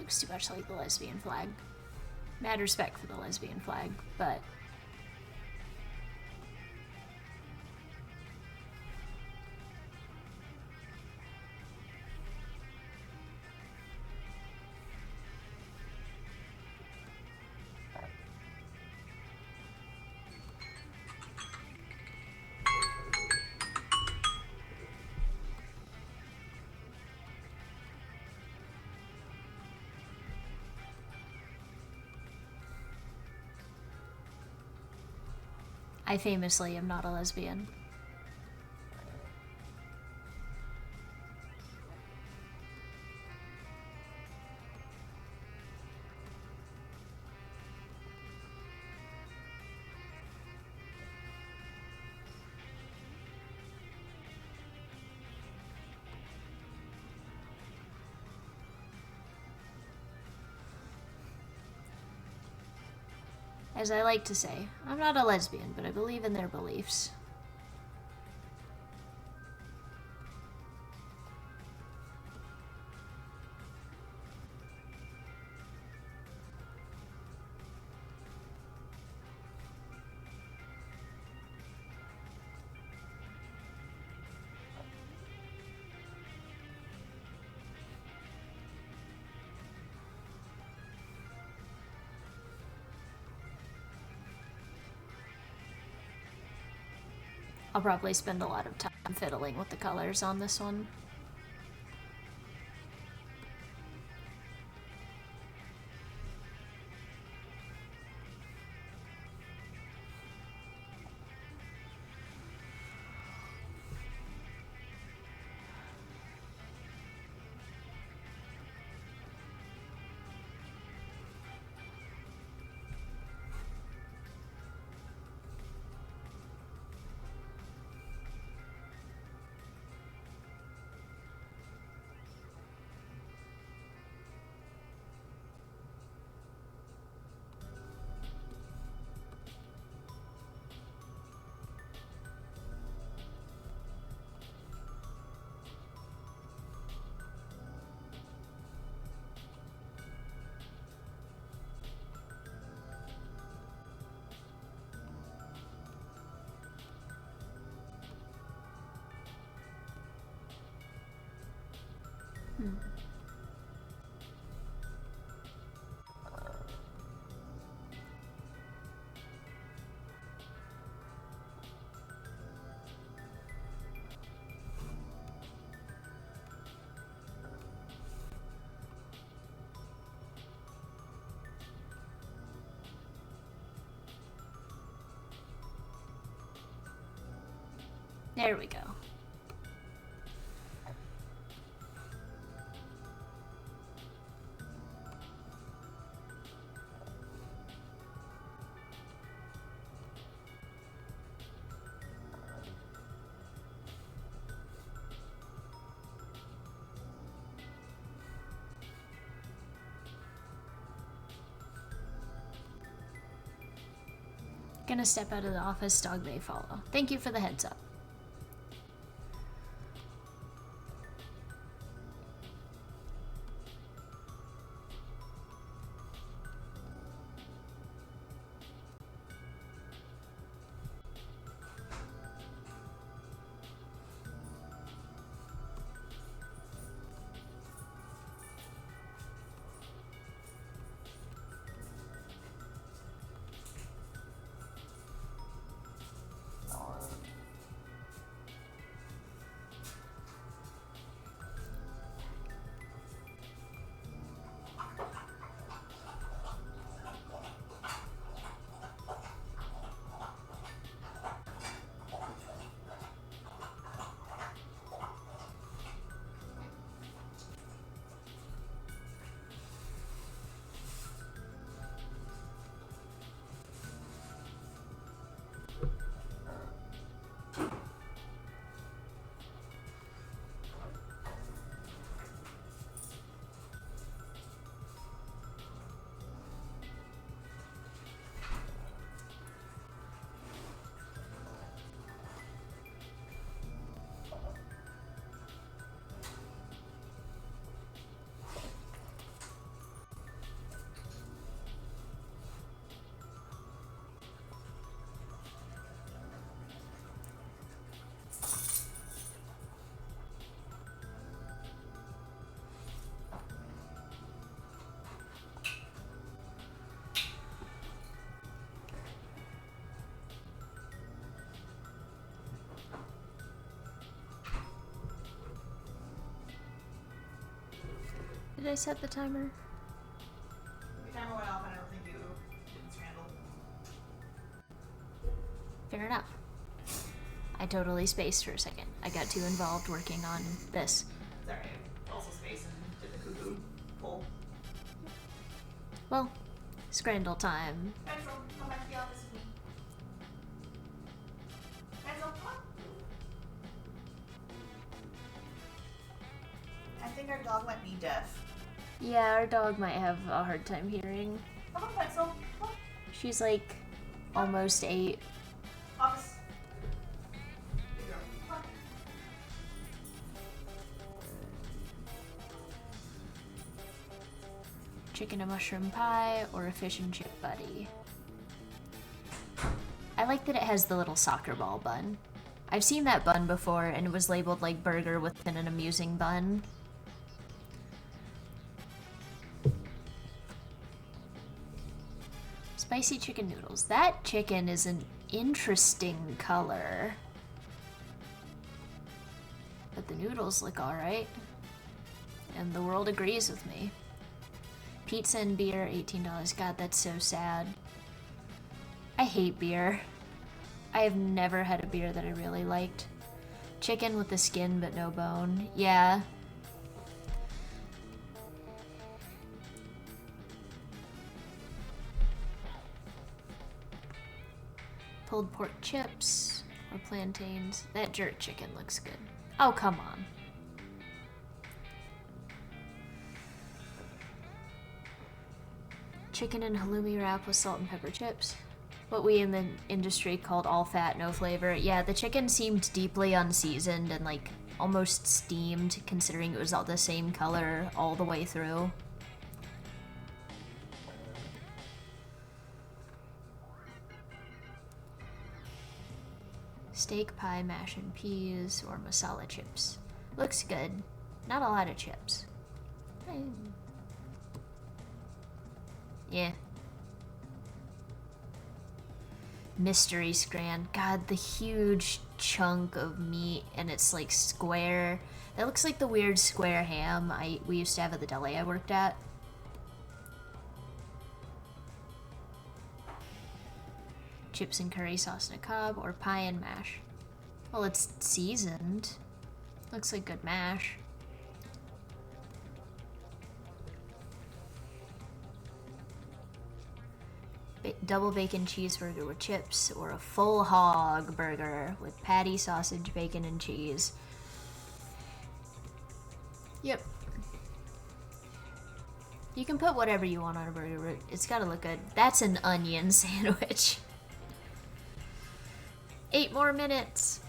looks too much like the lesbian flag. Mad respect for the lesbian flag, but... I famously am not a lesbian. As I like to say, I'm not a lesbian, but I believe in their beliefs. I'll probably spend a lot of time fiddling with the colors on this one. There we go. Gonna step out of the office, dog may follow. Thank you for the heads up. Did I set the timer? The timer went off and I don't think you didn't scramble. Fair enough. I totally spaced for a second. I got too involved working on this. Sorry, I also spaced and did the cuckoo pull. Well, Scrandle time. Pencil, come back to the office with me. Pencil, come on. I think our dog might be deaf. Yeah, our dog might have a hard time hearing. Come on, Pencil. Come on. She's like almost 8. Office. Good girl. Come on. Chicken and mushroom pie or a fish and chip buddy. I like that it has the little soccer ball bun. I've seen that bun before and it was labeled like burger within an amusing bun. Spicy chicken noodles. That chicken is an interesting color. But the noodles look alright. And the world agrees with me. Pizza and beer, $18. God, that's so sad. I hate beer. I have never had a beer that I really liked. Chicken with the skin but no bone. Yeah. Pulled pork chips or plantains. That jerk chicken looks good. Oh, come on. Chicken and halloumi wrap with salt and pepper chips. What we in the industry called all fat, no flavor. Yeah, the chicken seemed deeply unseasoned and like almost steamed, considering it was all the same color all the way through. Steak pie, mash and peas, or masala chips. Looks good. Not a lot of chips. Yeah. Mystery Scran. God, the huge chunk of meat, and it's like square. That looks like the weird square ham we used to have at the deli I worked at. Chips and curry sauce in a cob, or pie and mash. Well, it's seasoned. Looks like good mash. Double bacon cheeseburger with chips, or a full hog burger with patty, sausage, bacon, and cheese. Yep. You can put whatever you want on a burger, but it's gotta look good. That's an onion sandwich. 8 more minutes.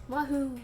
Wahoo.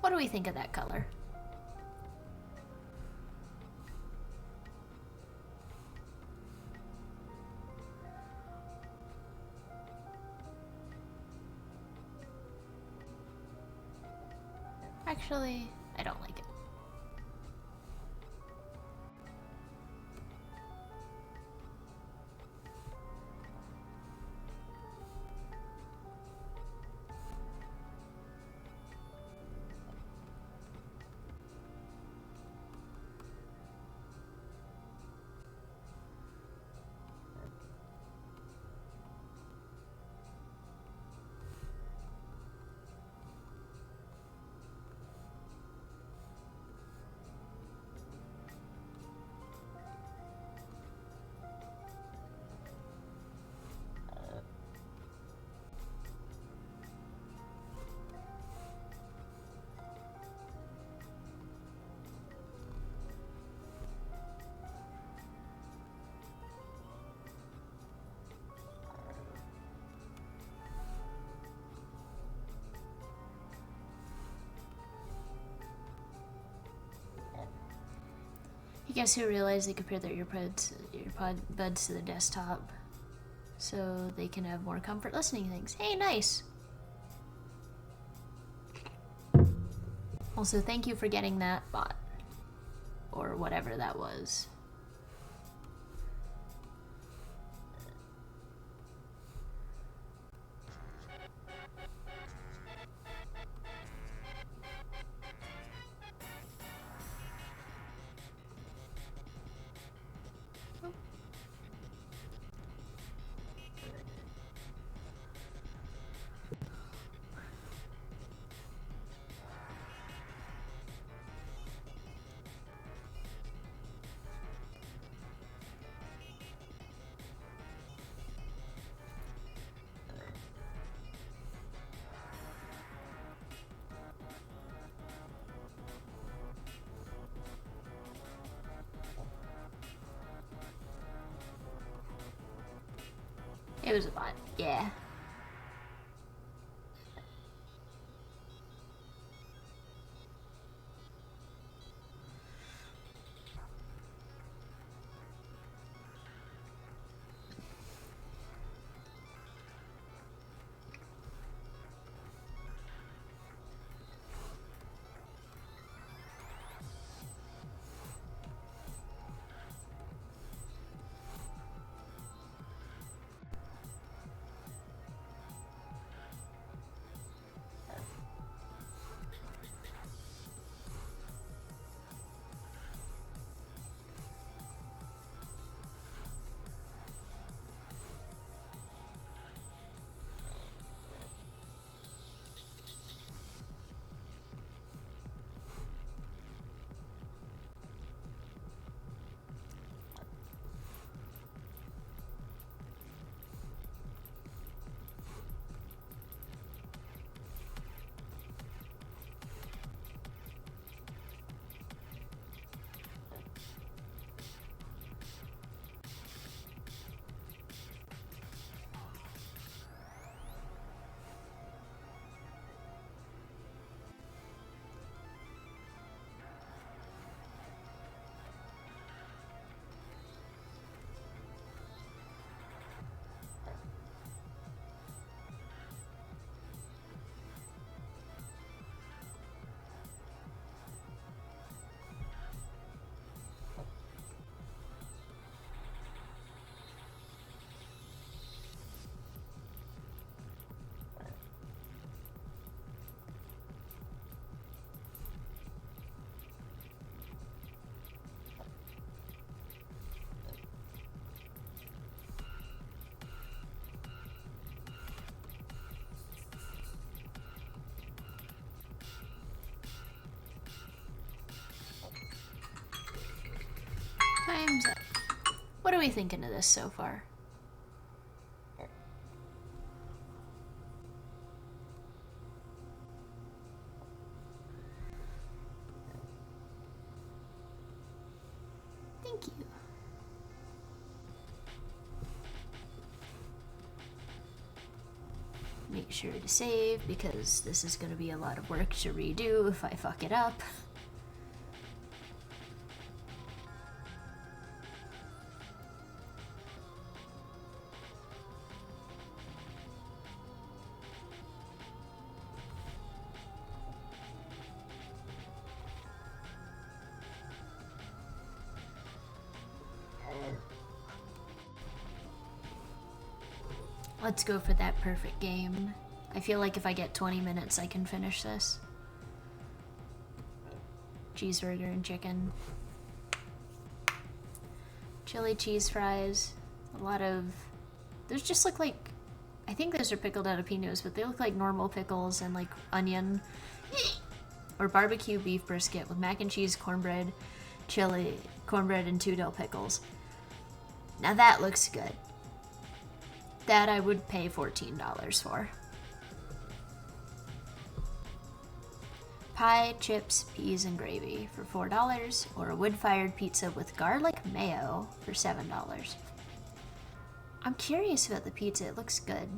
What do we think of that color? Actually, I don't like it. You guys who realize they compare their earbuds to the desktop so they can have more comfort listening to things. Hey, nice! Also, thank you for getting that bot. Or whatever that was. It was a bot, yeah. Time's up. What are we thinking of this so far? Make sure to save because this is going to be a lot of work to redo if I fuck it up. Let's go for that perfect game. I feel like if I get 20 minutes, I can finish this. Cheeseburger and chicken. Chili cheese fries. A lot of... Those just look like... I think those are pickled jalapenos, but they look like normal pickles and like onion. Or barbecue beef brisket with mac and cheese, cornbread, chili, cornbread, and 2 dill pickles. Now that looks good. That I would pay $14 for. Pie, chips, peas, and gravy for $4, or a wood-fired pizza with garlic mayo for $7. I'm curious about the pizza, it looks good.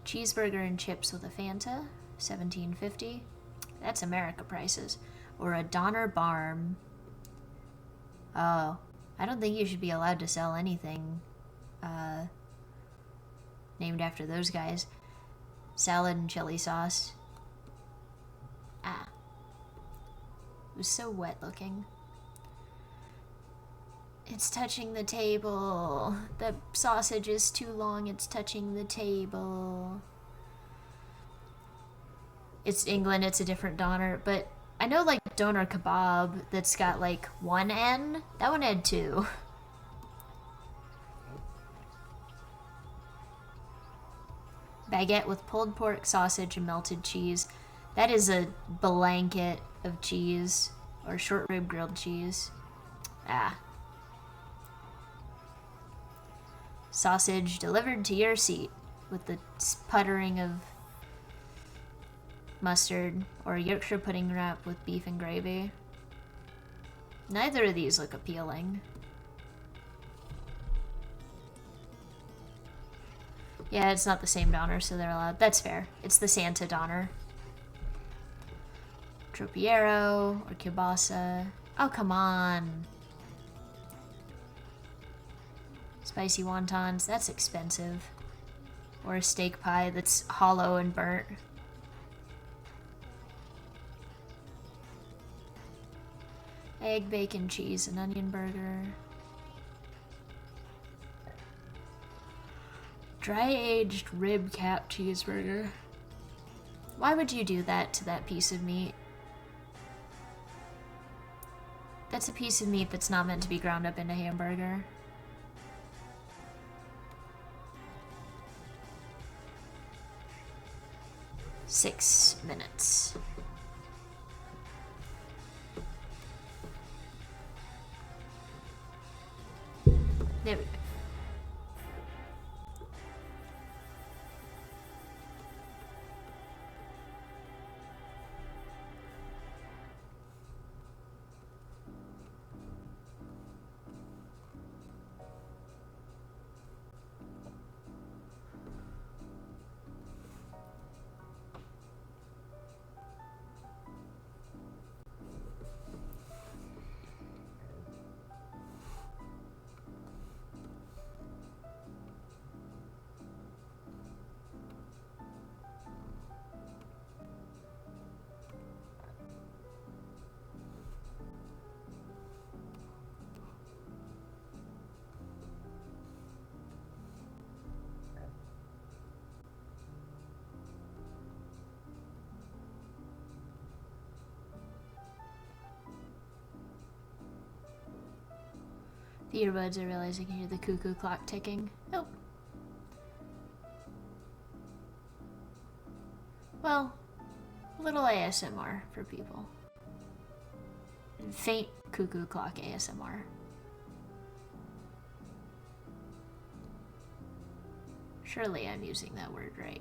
Cheeseburger and chips with a Fanta, $17.50. That's America prices. Or a Donner Barm. Oh, I don't think you should be allowed to sell anything named after those guys. Salad and chili sauce. Ah. It was so wet looking. It's touching the table. The sausage is too long, it's touching the table. It's England, it's a different doner, but I know like doner kebab that's got like 1 N. That one had 2. Baguette with pulled pork, sausage, and melted cheese. That is a blanket of cheese. Or short rib grilled cheese. Ah. Sausage delivered to your seat with the sputtering of mustard. Or a Yorkshire pudding wrap with beef and gravy. Neither of these look appealing. Yeah, it's not the same doner, so they're allowed. That's fair. It's the Santa doner. Tropiero or kielbasa. Oh, come on. Spicy wontons. That's expensive. Or a steak pie that's hollow and burnt. Egg, bacon, cheese, and onion burger. Dry-aged rib cap cheeseburger. Why would you do that to that piece of meat? That's a piece of meat that's not meant to be ground up into hamburger. Six minutes. There we go. The earbuds, I realize I can hear the cuckoo clock ticking. Oh. Well, a little ASMR for people. Faint cuckoo clock ASMR. Surely I'm using that word right.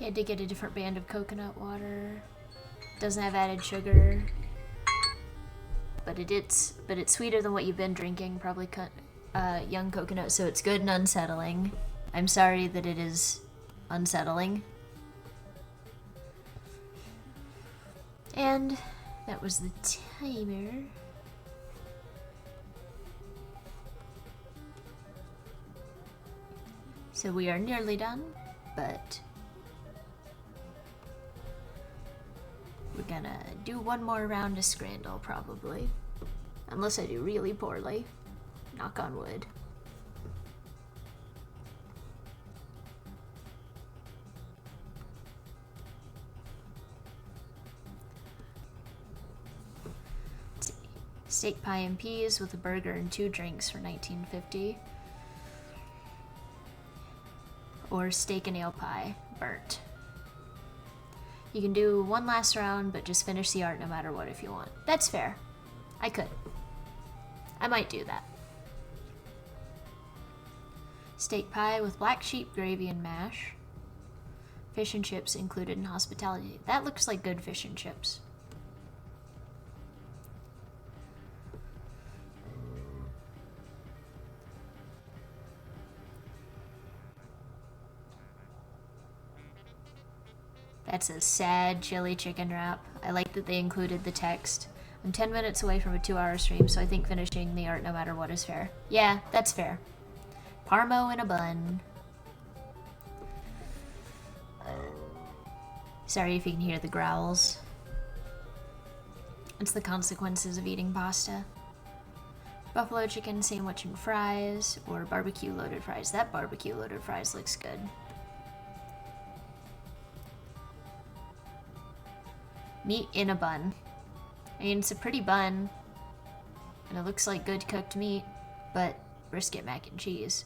Had to get a different brand of coconut water. Doesn't have added sugar. But it's sweeter than what you've been drinking, probably young coconut, so it's good and unsettling. I'm sorry that it is unsettling. And that was the timer. So we are nearly done, but we're gonna do one more round of Scrandle, probably. Unless I do really poorly. Knock on wood. Steak pie and peas with a burger and 2 drinks for $19.50. Or steak and ale pie, burnt. You can do one last round, but just finish the art no matter what if you want. That's fair. I could. I might do that. Steak pie with black sheep gravy and mash. Fish and chips included in hospitality. That looks like good fish and chips. That's a sad chili chicken wrap. I like that they included the text. I'm 10 minutes away from a 2-hour stream, so I think finishing the art no matter what is fair. Yeah, that's fair. Parmo in a bun. Sorry if you can hear the growls. It's the consequences of eating pasta. Buffalo chicken sandwich and fries, or barbecue loaded fries. That barbecue loaded fries looks good. Meat in a bun. I mean, it's a pretty bun, and it looks like good cooked meat, but brisket mac and cheese.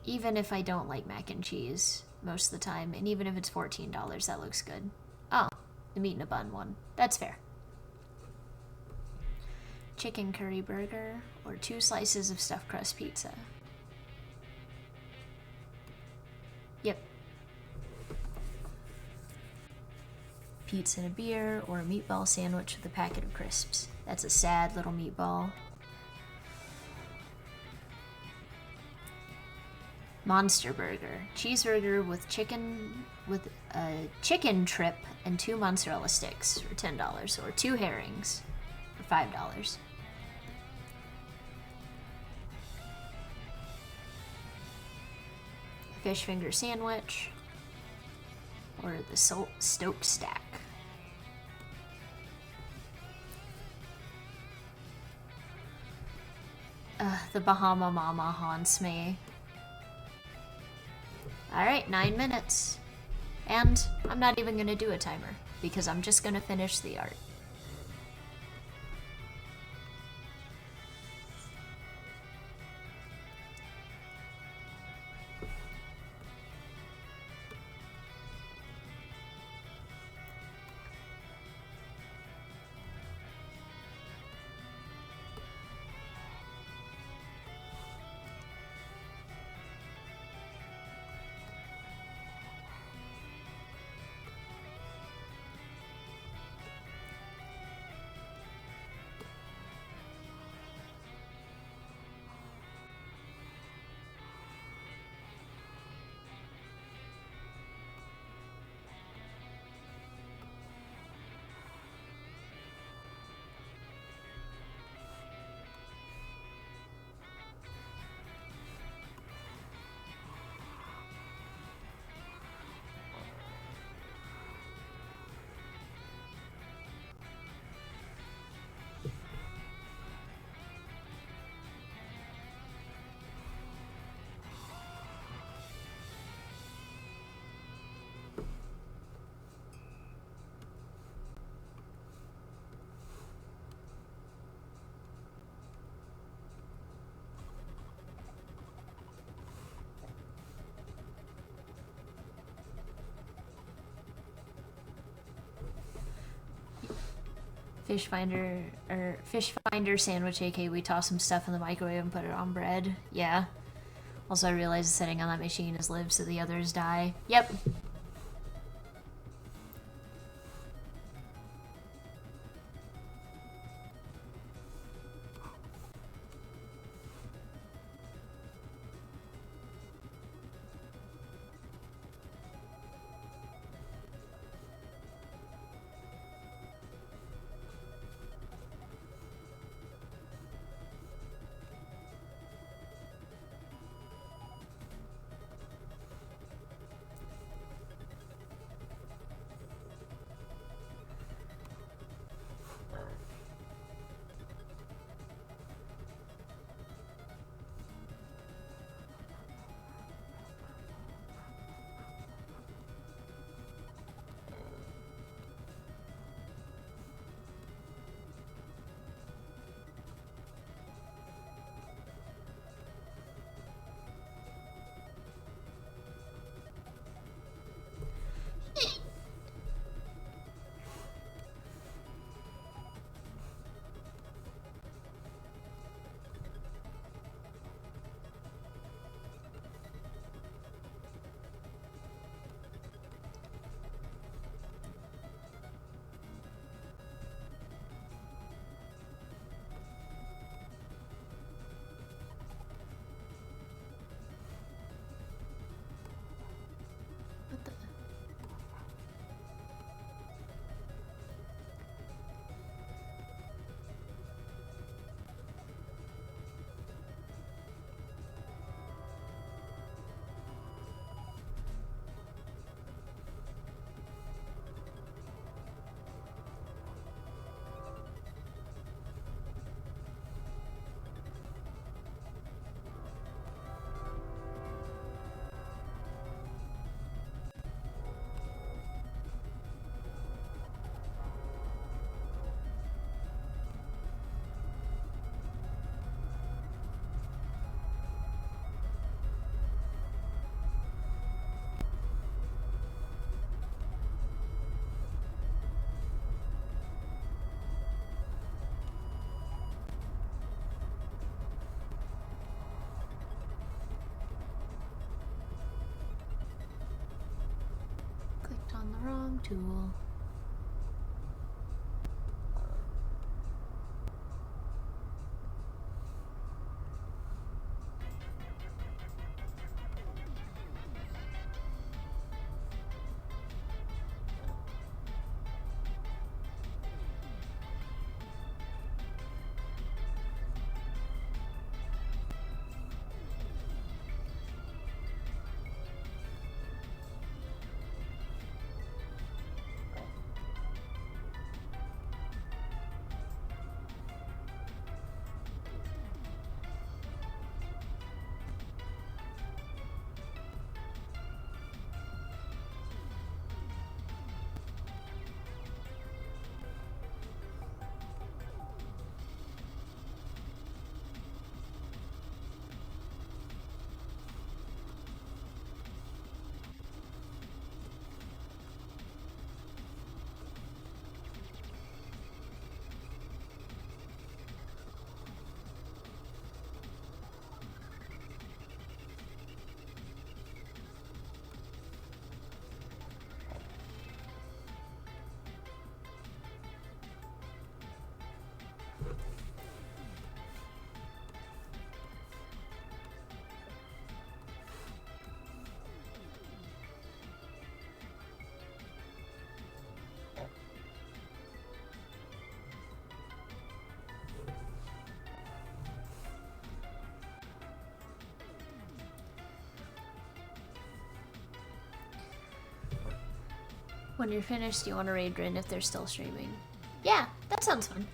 Even if I don't like mac and cheese most of the time, and even if it's $14, that looks good. Oh, the meat in a bun one. That's fair. Chicken curry burger, or 2 slices of stuffed crust pizza. Yep. Pizza and a beer, or a meatball sandwich with a packet of crisps. That's a sad little meatball. Monster burger. Cheeseburger with a chicken trip and 2 mozzarella sticks for $10, or 2 herrings for $5. Fish finger sandwich, or the Stoke stack. The Bahama Mama haunts me. Alright, 9 minutes. And I'm not even gonna do a timer, because I'm just gonna finish the art. Fish finder sandwich, aka we toss some stuff in the microwave and put it on bread. Yeah. Also, I realize sitting on that machine is live, so the others die. Yep. What the? Clicked on the wrong tool. When you're finished, you want to raid Rin if they're still streaming. Yeah, that sounds fun.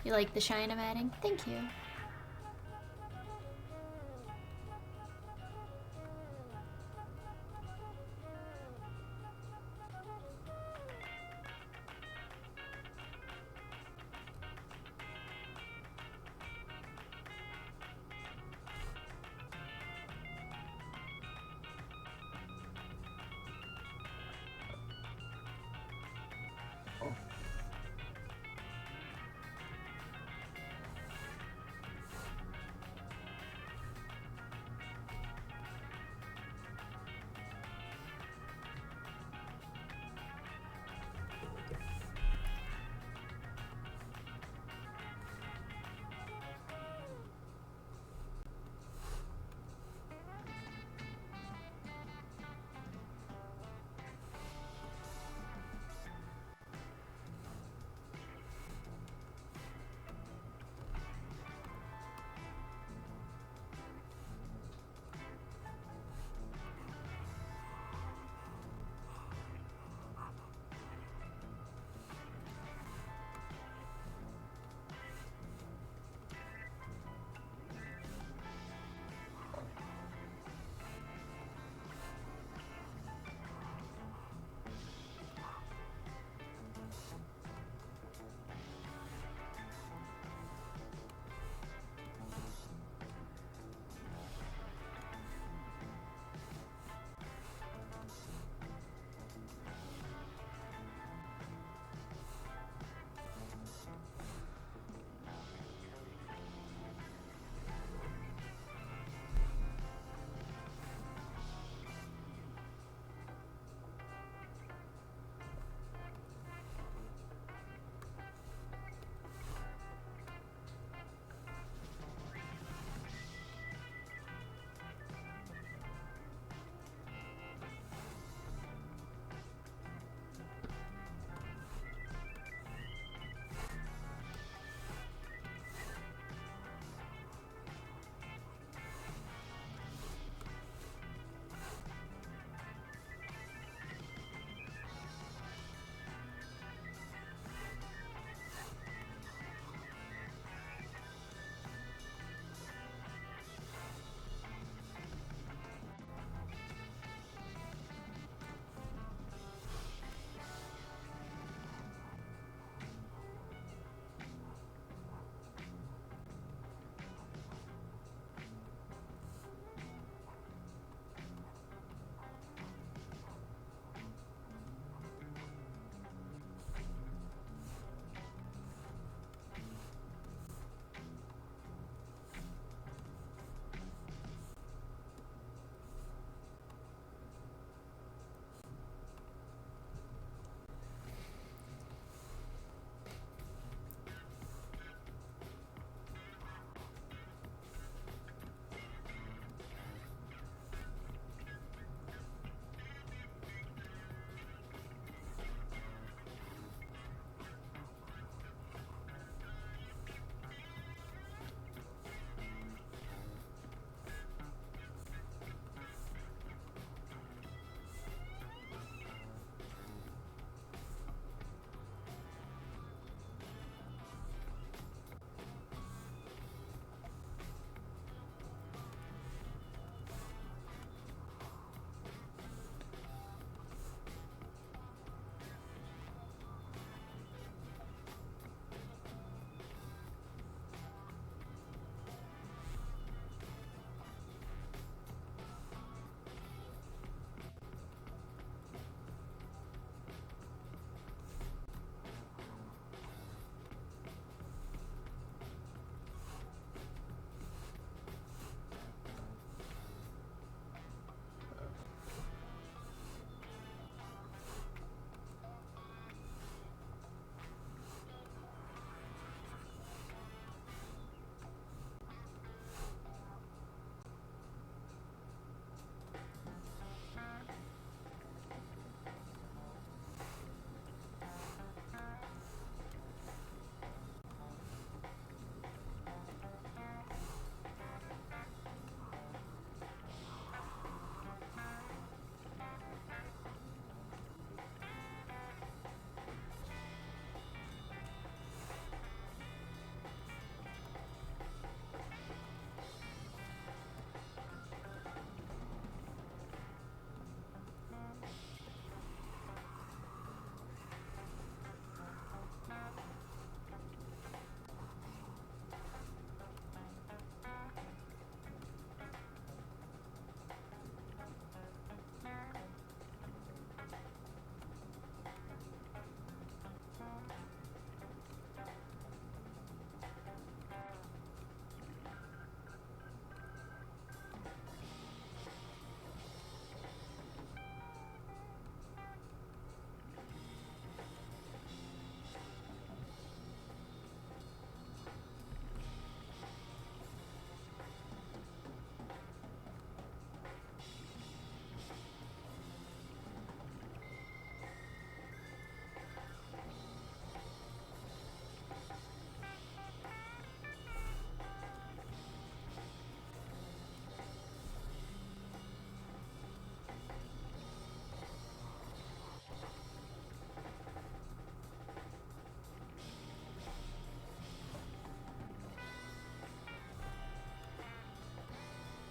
You like the shine I'm adding? Thank you.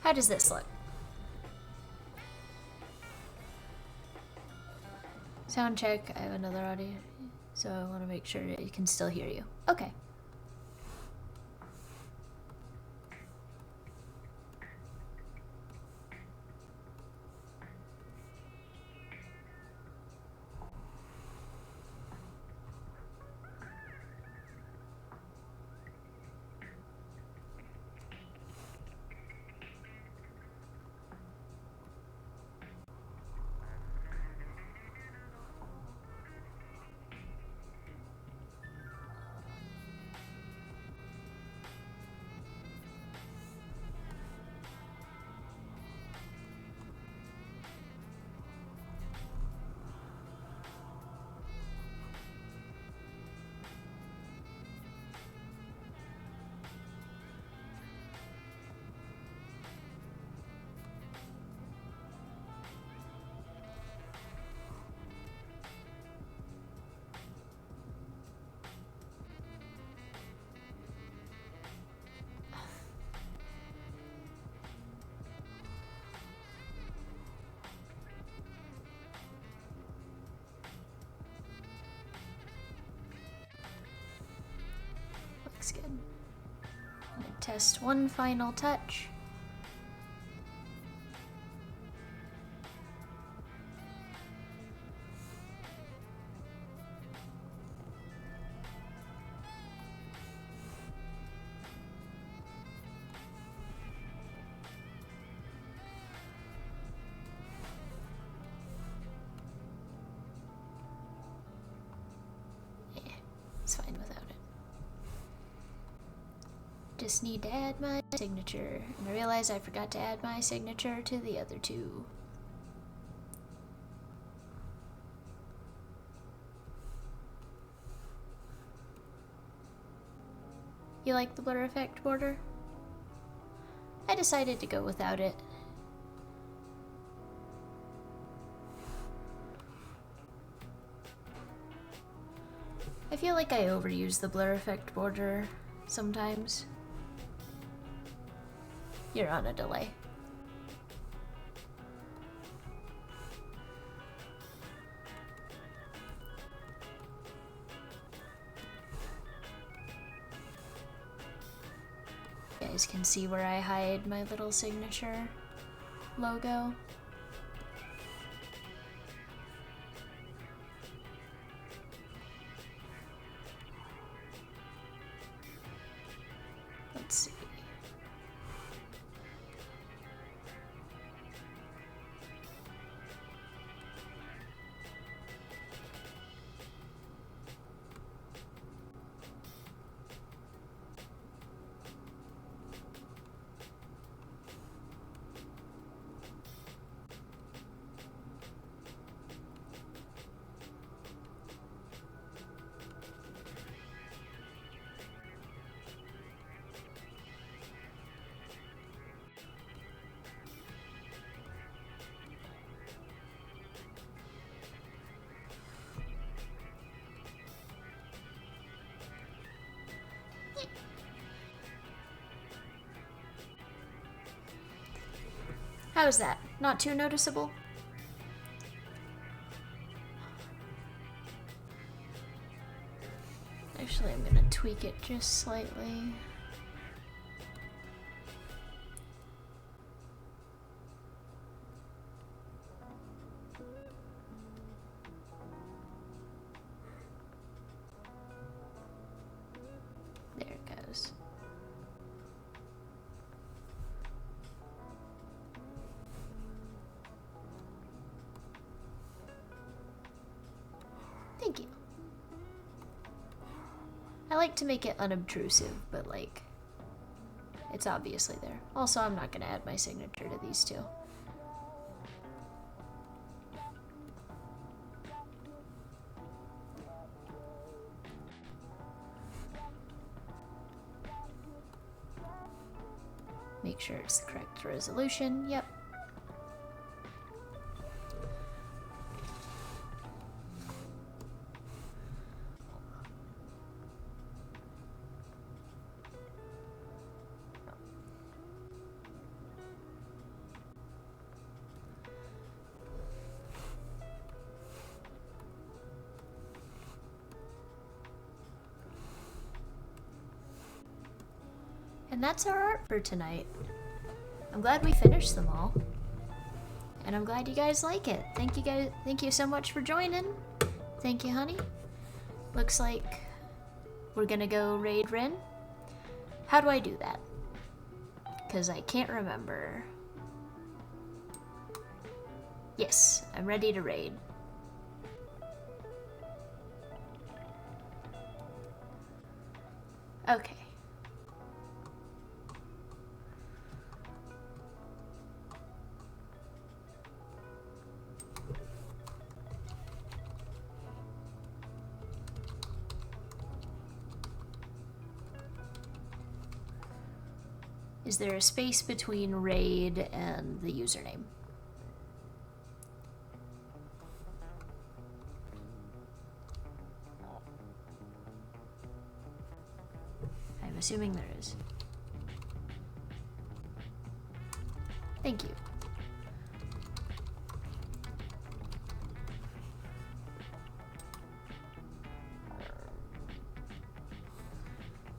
How does this look? Sound check. I have another audio, so I want to make sure it can still hear you. Okay. Looks good. I'm gonna test one final touch. It's fine without it. Just need to add my signature. And I realized I forgot to add my signature to the other two. You like the blur effect border? I decided to go without it. I feel like I overuse the blur effect border sometimes. You're on a delay. You guys can see where I hide my little signature logo. Let's see. How's that? Not too noticeable? Actually, I'm gonna tweak it just slightly. There it goes. Thank you. I like to make it unobtrusive, but like, it's obviously there. Also, I'm not gonna add my signature to these two. Make sure it's the correct resolution. Yep. And that's our art for tonight. I'm glad we finished them all. And I'm glad you guys like it. Thank you guys. Thank you so much for joining. Thank you, honey. Looks like we're gonna go raid Rin. How do I do that? Because I can't remember. Yes, I'm ready to raid. Okay. Is there a space between raid and the username? I'm assuming there is. Thank you.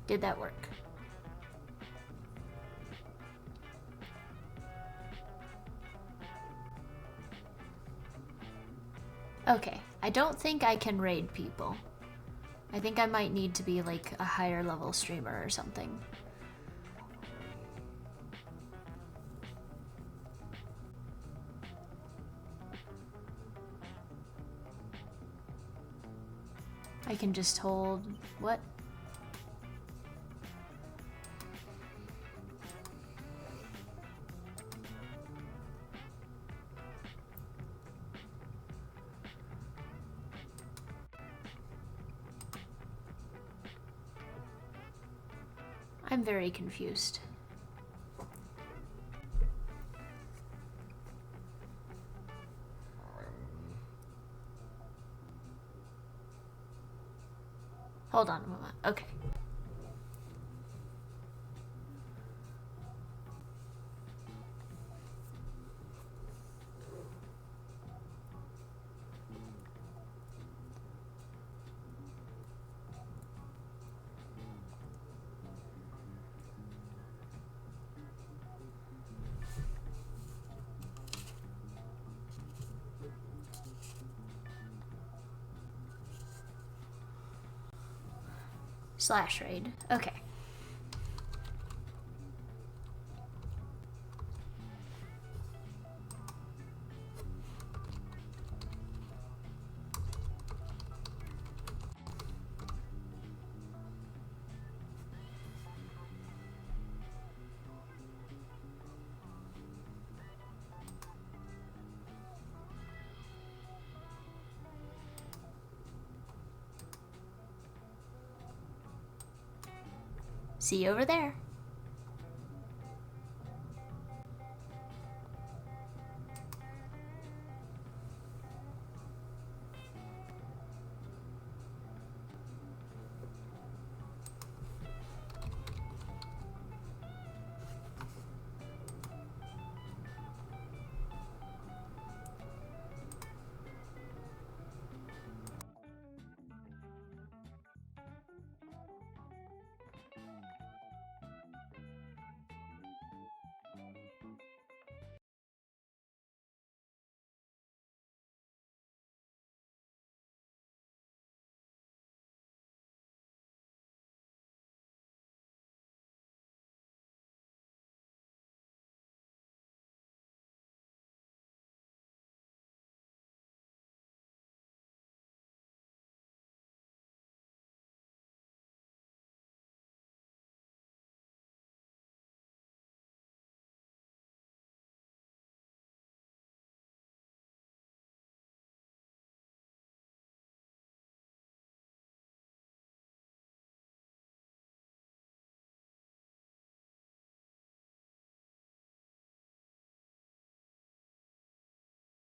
Did that work? Okay, I don't think I can raid people. I think I might need to be like a higher level streamer or something. I can just hold... what? I'm very confused. Hold on a moment. Okay. Slash raid. Okay. See you over there.